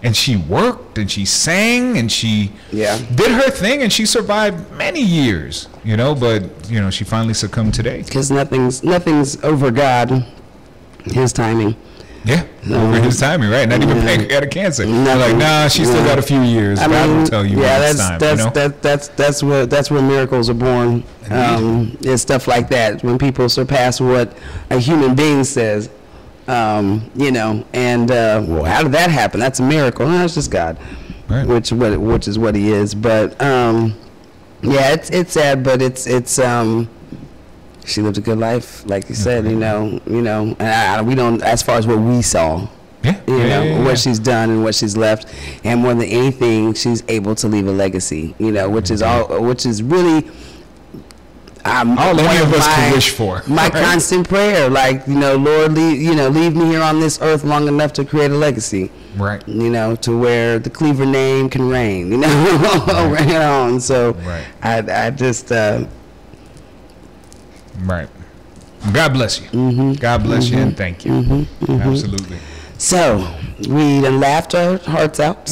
And she worked and she sang and she did her thing and she survived many years, you know, but, you know, she finally succumbed today. Because nothing's over God, his timing. Yeah, over his timing, right? Not even pancreatic cancer. Like, nah, she's still got a few years. I God mean, will tell you when it's time. That's where miracles are born. It's stuff like that, when people surpass what a human being says. You know, and well, how did that happen? That's a miracle. No, it's just God, right. which is what He is. But yeah, it's sad, but it's she lived a good life, like you said. You know, and we don't, as far as what we saw. What she's done and what she's left, and more than anything, she's able to leave a legacy. You know, which is really. All any of us can wish for. My constant prayer, like, you know, Lord, leave me here on this earth long enough to create a legacy. Right. You know, to where the Cleaver name can reign. You know, right on. So, I just. Right. God bless you. God bless you and thank you. Absolutely. So we done laughed our hearts out.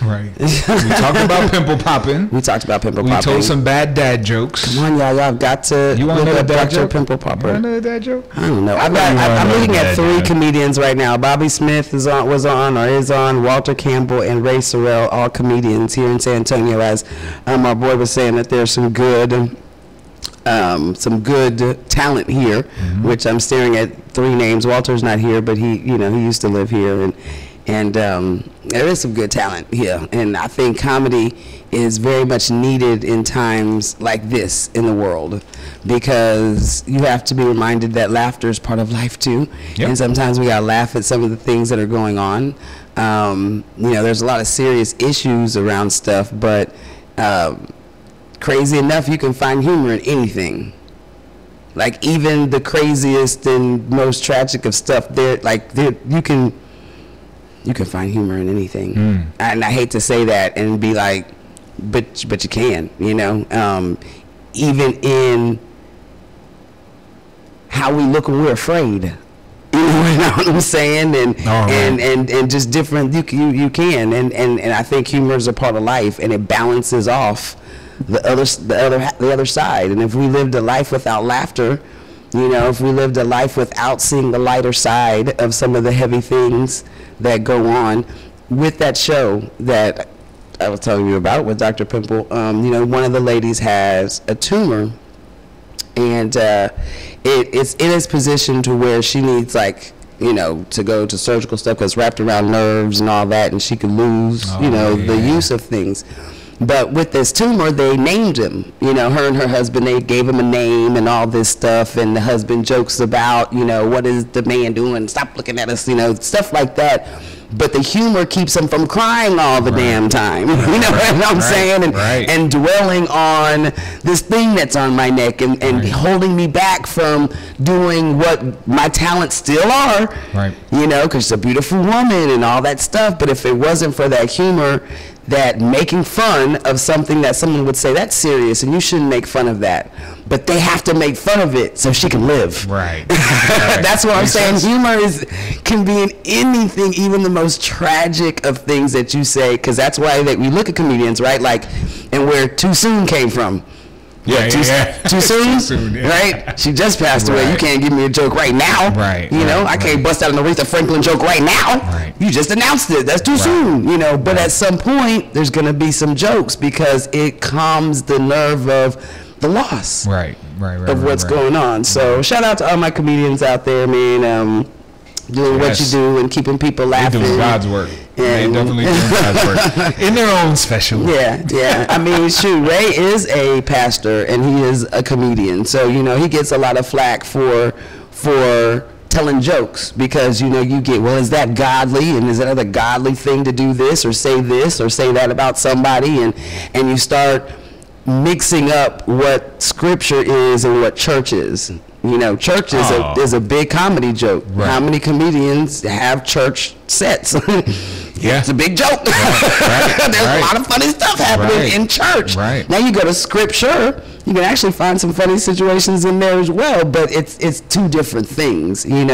Right. We talked about pimple popping. We talked about pimple We popping. told some bad dad jokes. Come on, y'all have got to You want look another up dad Dr. joke? Pimple Popper. You want another dad joke? I don't know. I'm another looking at dad 3 joke. comedians right now. Bobby Smith is on, is on. Walter Campbell and Ray Sorrell, all comedians here in San Antonio. As our boy was saying, that there's some good talent here, which I'm staring at 3 names. Walter's not here, but he used to live here, and there is some good talent here. And I think comedy is very much needed in times like this in the world, because you have to be reminded that laughter is part of life too. Yep. And sometimes we gotta laugh at some of the things that are going on. There's a lot of serious issues around stuff, but crazy enough, you can find humor in anything. Like even the craziest and most tragic of stuff, you can find humor in anything. And I hate to say that and be like, but you can, even in how we look when we're afraid. You know what I'm saying? And just different, you can. And I think humor is a part of life, and it balances off the other side. And if we lived a life without laughter, if we lived a life without seeing the lighter side of some of the heavy things that go on, with that show that I was telling you about with Dr. Pimple, one of the ladies has a tumor, and it's in its position to where she needs to go to surgical stuff because it's wrapped around nerves and all that, and she could lose the use of things. But with this tumor, they named him. Her and her husband, they gave him a name and all this stuff. And the husband jokes about, what is the man doing? Stop looking at us, stuff like that. But the humor keeps him from crying all the damn time. You know what I'm saying? And dwelling on this thing that's on my neck and holding me back from doing what my talents still are. Right. Because she's a beautiful woman and all that stuff. But if it wasn't for that humor, that making fun of something that someone would say, that's serious and you shouldn't make fun of that, but they have to make fun of it so she can live. Right. That's what I'm saying. Humor can be in anything, even the most tragic of things that you say, because that's why we look at comedians, right? And where Too Soon came from. Too soon, right? She just passed away. You can't give me a joke right now. I can't bust out an Aretha Franklin joke right now. You just announced it. That's too soon. But at some point, there's going to be some jokes because it calms the nerve of the loss. Of what's going on. So shout out to all my comedians out there, man. Doing what you do and keeping people laughing. They do God's work. They definitely do God's work in their own special way. Yeah. I mean, shoot, Ray is a pastor and he is a comedian, so he gets a lot of flack for telling jokes because you get, well, is that godly, and is that a godly thing to do this or say that about somebody, and you start mixing up what scripture is and what church is. Church is a big comedy joke. How many comedians have church sets? It's a big joke. There's a lot of funny stuff happening in church. Now you go to scripture, you can actually find some funny situations in there as well, but it's 2 different things, And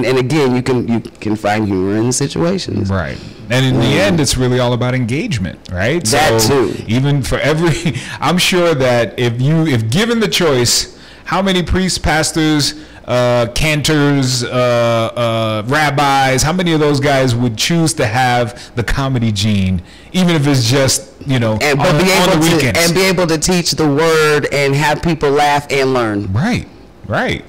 again, you can find humor in situations. And in the end, it's really all about engagement, right? That too. Even for I'm sure that if given the choice, how many priests, pastors, cantors, rabbis, how many of those guys would choose to have the comedy gene, even if it's just, on the weekends? And be able to teach the word and have people laugh and learn. Right.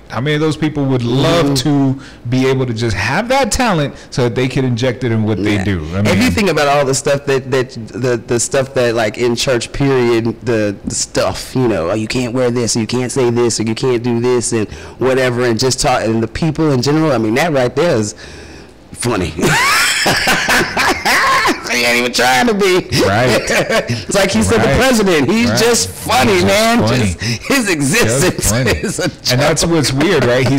How many of those people would love to be able to just have that talent so that they could inject it in what they do? If you think about all the stuff the stuff that like in church period, the stuff, you can't wear this, or you can't say this, or you can't do this, and whatever, and just talk, and the people in general, I mean, that right there is funny. He ain't even trying to be. It's like he said, the president. He's just funny, man. Just his existence is a joke. And that's what's weird, right? He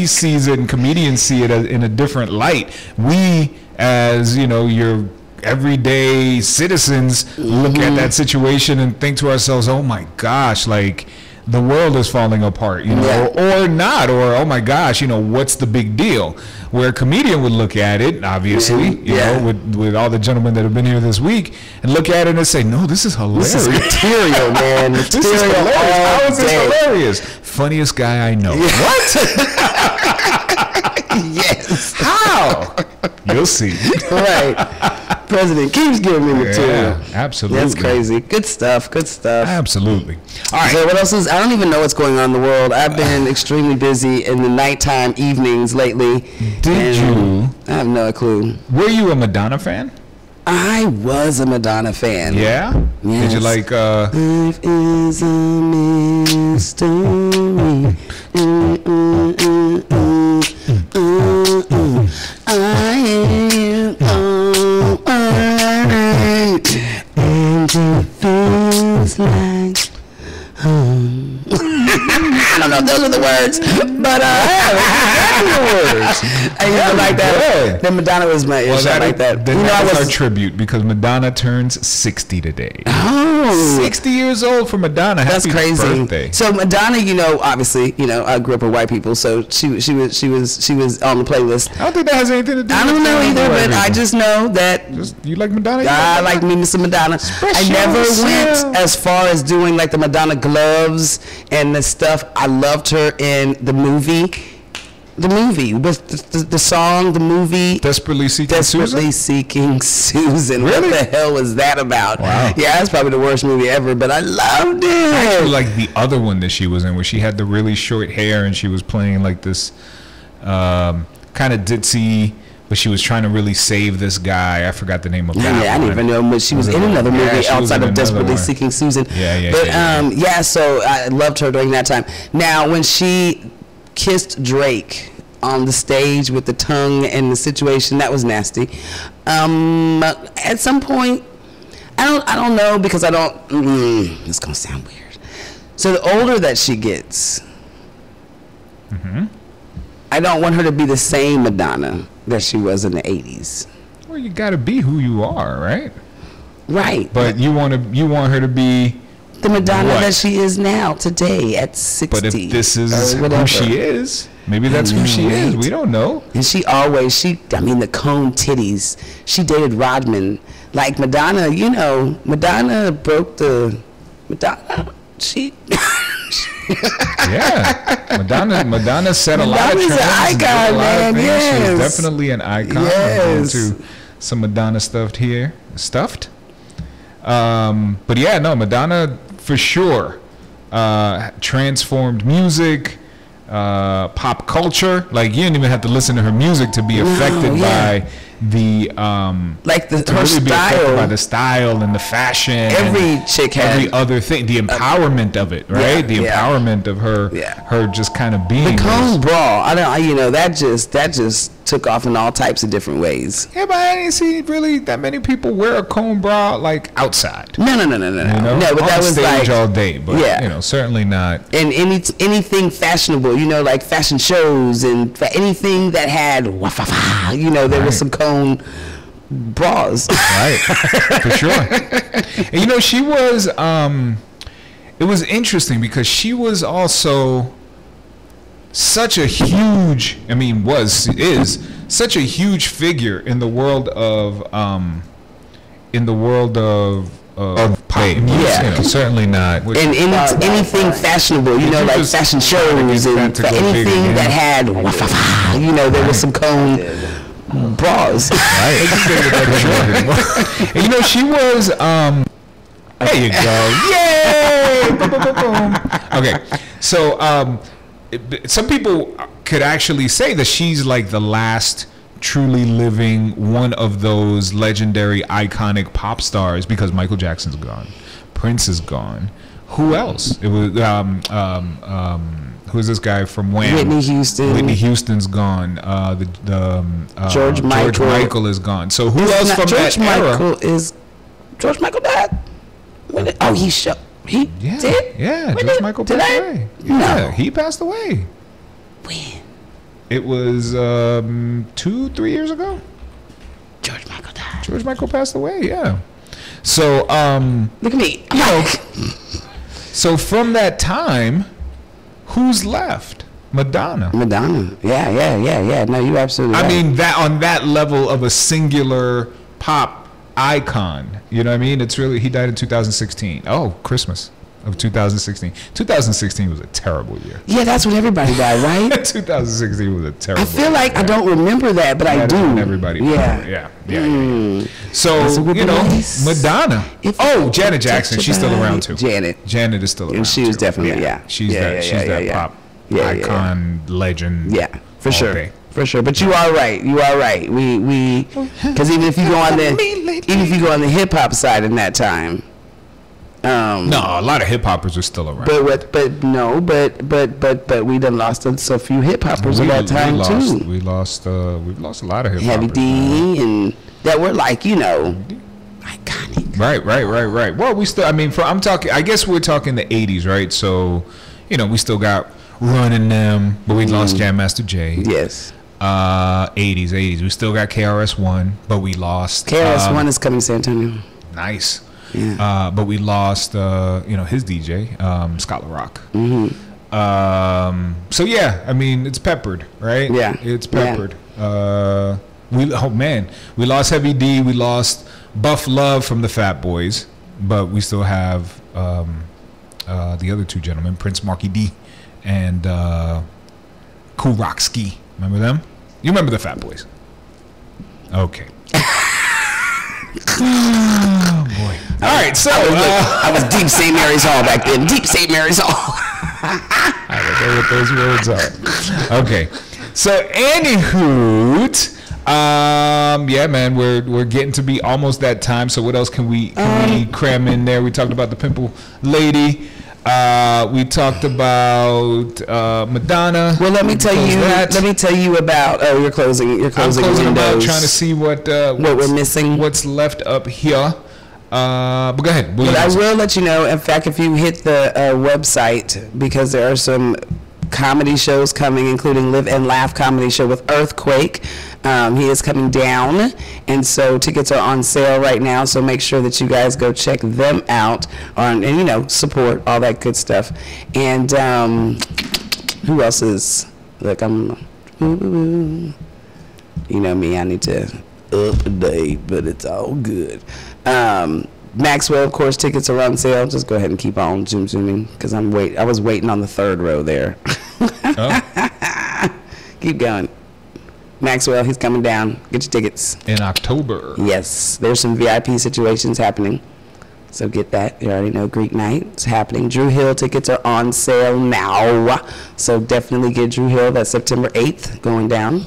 sees it, and comedians see it in a different light. We, as your everyday citizens, look at that situation and think to ourselves, oh my gosh, like the world is falling apart, you know, or not, or oh my gosh, you know, what's the big deal? Where a comedian would look at it, obviously, you know, with all the gentlemen that have been here this week, and look at it and say, no, this is hilarious. This is material, man. This is hilarious. How is this hilarious? Funniest guy I know. What? Yes. How? You'll see. Right. President keeps giving me material. Yeah, absolutely. That's crazy. Good stuff. Good stuff. Absolutely. All right. So what else is? I don't even know what's going on in the world. I've been extremely busy in the nighttime evenings lately. Did you? I have no clue. Were you a Madonna fan? I was a Madonna fan. Yeah? Yes. Did you like Life is a mystery. I am alright, and it feels like home. I don't know if those are the words, but the words. I used to like that. Then Madonna was my ish. I like that. Then that was our tribute, because Madonna turns 60 today. Oh, 60 years old for Madonna. That's Happy crazy. birthday. So Madonna, you know, obviously, you know, I grew up with white people, so she was on the playlist. I don't think that has anything to do. I don't know either, but I just know that you like Madonna. I like me some Madonna. I never went as far as doing like the Madonna gloves and the stuff. I loved her in the movie. The movie, the song, the movie. Desperately Seeking Susan. Really? What the hell was that about? Wow. Yeah, that's probably the worst movie ever, but I loved it. I actually like the other one that she was in, where she had the really short hair and she was playing like this kind of ditzy, but she was trying to really save this guy. I forgot the name of that I didn't even know, but she was in another movie outside of Desperately Seeking Susan. So I loved her during that time. Now, when she kissed Drake on the stage with the tongue and the situation, that was nasty. At some point, I don't know, because I don't. It's gonna sound weird. So the older that she gets, I don't want her to be the same Madonna that she was in the 80s. Well, you got to be who you are, right? Right. But you want her to be the Madonna that she is now, today, at 60. But if this is who she is, maybe that's who she is. We don't know. And the cone titties. She dated Rodman. Like Madonna, you know, Madonna broke the... she... Yeah, Madonna set a lot of trends. Madonna's an icon, man. Yes. She was definitely an icon. Yes. I'm going to some Madonna stuffed. But yeah, no, Madonna for sure transformed music, pop culture. Like, you didn't even have to listen to her music to be affected by the her style, by the style and the fashion. Every chick had every other thing, the empowerment of it, right? The empowerment of her, her just kind of being. The cone bra, that just took off in all types of different ways. Yeah, but I didn't see really that many people wear a cone bra like outside. No. You know? No, but on that was stage like all day. But you know, certainly not. And anything fashionable, you know, like fashion shows and anything that had you know, there was some cone bras. Right, for sure. And you know, she was. It was interesting because she was also such a huge, is such a huge figure in the world of pop music. Yeah, you know, certainly not. And anything fashionable, you know, like fashion shows and anything that had, you know, there was some cone bras. Right. And you know, she was. There you go. Yay! Boom, boom, boom, boom. Okay, so some people could actually say that she's like the last truly living one of those legendary, iconic pop stars, because Michael Jackson's gone, Prince is gone. Who else? It was who's this guy from Wham? Whitney Houston. Whitney Houston's gone. George Michael is gone. So who else from that era? George Michael died? Oh, he did? Yeah, George Michael passed away. Yeah, he passed away. When? It was 2-3 years ago. George Michael died. George Michael passed away. Yeah. So look at me. So from that time, who's left? Madonna. Yeah. No, you absolutely right. I mean, that on that level of a singular pop icon. You know what I mean? It's really, he died in 2016. Oh, Christmas of 2016. 2016 was a terrible year. Yeah, that's when everybody died, right? 2016 was a terrible year. I feel like I don't remember that, but I do. Everybody. Yeah. So, you know, Madonna. Janet Jackson. She's still around too. Janet is still around. And she was dedefinitely, She's that pop icon legend. Yeah, for sure. For sure, but you are right. We because even if you go on the hip hop side in that time, no, a lot of hip hoppers are still around. But we done lost a few hip hoppers at that time too. We've lost a lot of hip hoppers. Heavy D and that were like, you know, iconic. Right. Well, we still. I mean, I guess we're talking the '80s, right? So, you know, we still got Running them, but we lost Jam Master Jay. Yes. 80s. We still got KRS-One, but we lost. KRS-One is coming to San Antonio. Nice. Yeah. But we lost, his DJ, Scott LaRock. So yeah, I mean, it's peppered, right? Yeah. It's peppered. Yeah. We lost Heavy D. We lost Buff Love from the Fat Boys, but we still have the other two gentlemen, Prince Marky D and Kool Rock Ski. Remember them? You remember the Fat Boys? Okay. Oh boy! All right, so I was Deep St. Mary's Hall back then. Deep St. Mary's Hall. I don't know what those words are. Okay, so anywho, yeah, man, we're getting to be almost that time. So what else can we cram in there? We talked about the Pimple Lady. We talked about Madonna. Well, let me tell you about. Oh, you're closing. I'm closing them out, trying to see what we're missing. What's left up here? But go ahead. But I will let you know. In fact, if you hit the website, because there are some comedy shows coming, including Live and Laugh comedy show with Earthquake. He is coming down, and so tickets are on sale right now, so make sure that you guys go check them out and support all that good stuff. And who else is, look, I'm you know me, I need to update, but it's all good. Maxwell, of course, tickets are on sale. Just go ahead and keep on zooming, because I was waiting on the third row there. Keep going. Maxwell, he's coming down. Get your tickets. In October. Yes. There's some VIP situations happening. So get that. You already know Greek Night is happening. Drew Hill tickets are on sale now. So definitely get Drew Hill. That's September 8th going down.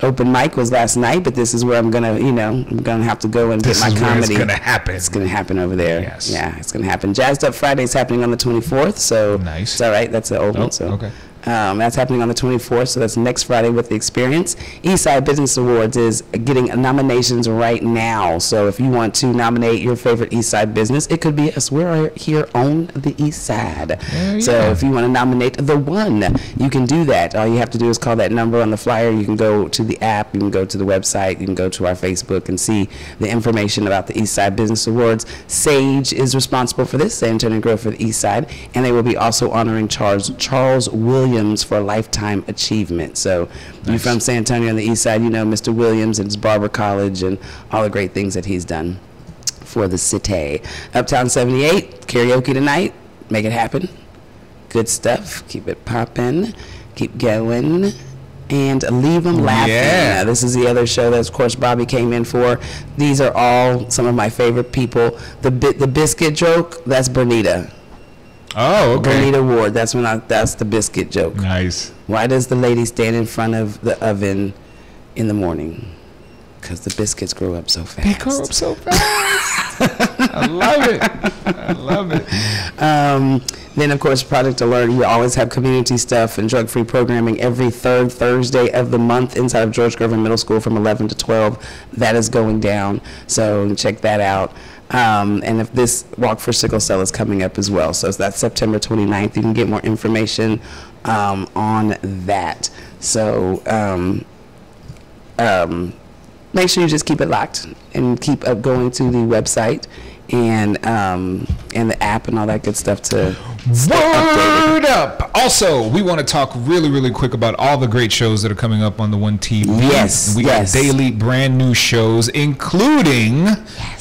Open mic was last night, but this is where I'm gonna have to go and get my comedy. It's gonna happen. It's gonna happen over there. Yes. Yeah, it's gonna happen. Jazzed Up Friday is happening on the 24th. So nice. It's all right. That's the old one. So okay. That's happening on the 24th, so that's next Friday with The Experience. Eastside Business Awards is getting nominations right now, so if you want to nominate your favorite Eastside business, it could be us. We're here on the East Side. So if you want to nominate the one, you can do that. All you have to do is call that number on the flyer. You can go to the app, you can go to the website, you can go to our Facebook and see the information about the Eastside Business Awards. Sage is responsible for this, San Antonio Grove for the Eastside, and they will be also honoring Charles Williams for a lifetime achievement. So you're from San Antonio on the East Side, you know Mr. Williams and his Barber College and all the great things that he's done for the city. Uptown 78, karaoke tonight. Make it happen. Good stuff. Keep it popping. Keep going. And Leave Them Laughing. Yeah. This is the other show that, of course, Bobby came in for. These are all some of my favorite people. The biscuit joke, that's Bernita. Oh, okay. Bernita Ward. That's the biscuit joke. Nice. Why does the lady stand in front of the oven in the morning? Because the biscuits grow up so fast. They grow up so fast. I love it. Then, of course, Project Alert. We always have community stuff and drug-free programming every third Thursday of the month inside of George Gervin Middle School from 11 to 12. That is going down. So check that out. And if this Walk for Sickle Cell is coming up as well. So that's September 29th. You can get more information on that. So make sure you just keep it locked and keep going to the website and and the app and all that good stuff to Word up! Also, we want to talk really, really quick about all the great shows that are coming up on the One TV. Yes, we got daily brand new shows, including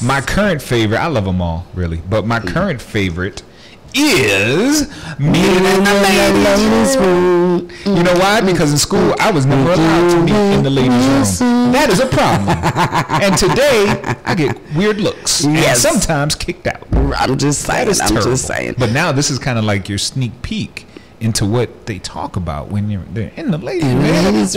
my current favorite. I love them all, really, but my current favorite is Meeting in the Ladies Room. You know why? Because in school I was never allowed to meet in the ladies' room. That is a problem. And today I get weird looks and sometimes kicked out. I'm just saying. I'm just saying. But now this is kind of like your sneak peek into what they talk about when they're in the ladies' room.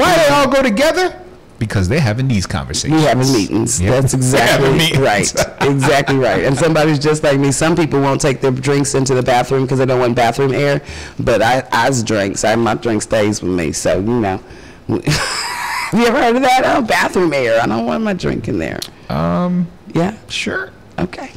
Why they all go together? Because they're having these conversations. We having meetings. Yep. That's exactly right. Exactly right. And somebody's just like me. Some people won't take their drinks into the bathroom because they don't want bathroom air. But I's drinks. My drink stays with me. So, you know. Have you ever heard of that? Oh, bathroom air. I don't want my drink in there. Yeah? Sure. Okay.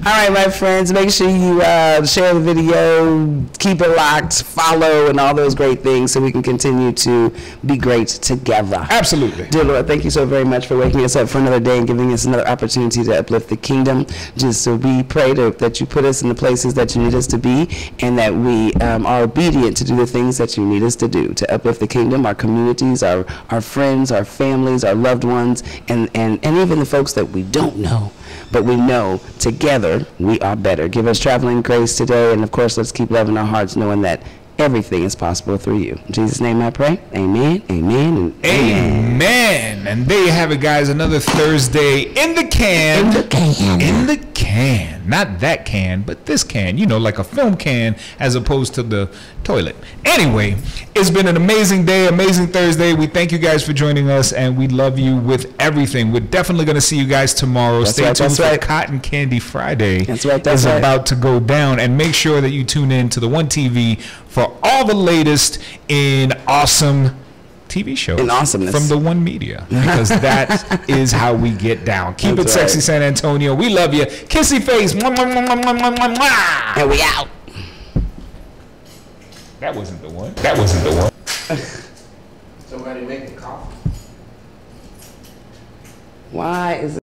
All right, my friends, make sure you share the video, keep it locked, follow, and all those great things so we can continue to be great together. Absolutely. Dear Lord, thank you so very much for waking us up for another day and giving us another opportunity to uplift the kingdom. Just so we pray that you put us in the places that you need us to be and that we are obedient to do the things that you need us to do to uplift the kingdom, our communities, our friends, our families, our loved ones, and even the folks that we don't know. But we know together we are better. Give us traveling grace today, and of course, let's keep loving our hearts, knowing that everything is possible through you. In Jesus' name I pray. Amen, amen, and amen. Amen. And there you have it, guys. Another Thursday in the can. In the can. In the can. Not that can, but this can. You know, like a film can as opposed to the toilet. Anyway, it's been an amazing day, amazing Thursday. We thank you guys for joining us, and we love you with everything. We're definitely going to see you guys tomorrow. Stay tuned for Cotton Candy Friday. That's right. It's about to go down. And make sure that you tune in to the One TV for all the latest in awesome TV shows and awesomeness from the One Media, because that is how we get down. Keep it sexy, San Antonio. We love you. Kissy face. Mwah, mwah, mwah, mwah, mwah, mwah, mwah. And we out. That wasn't the one. That wasn't the one. Somebody make a call. Why is it?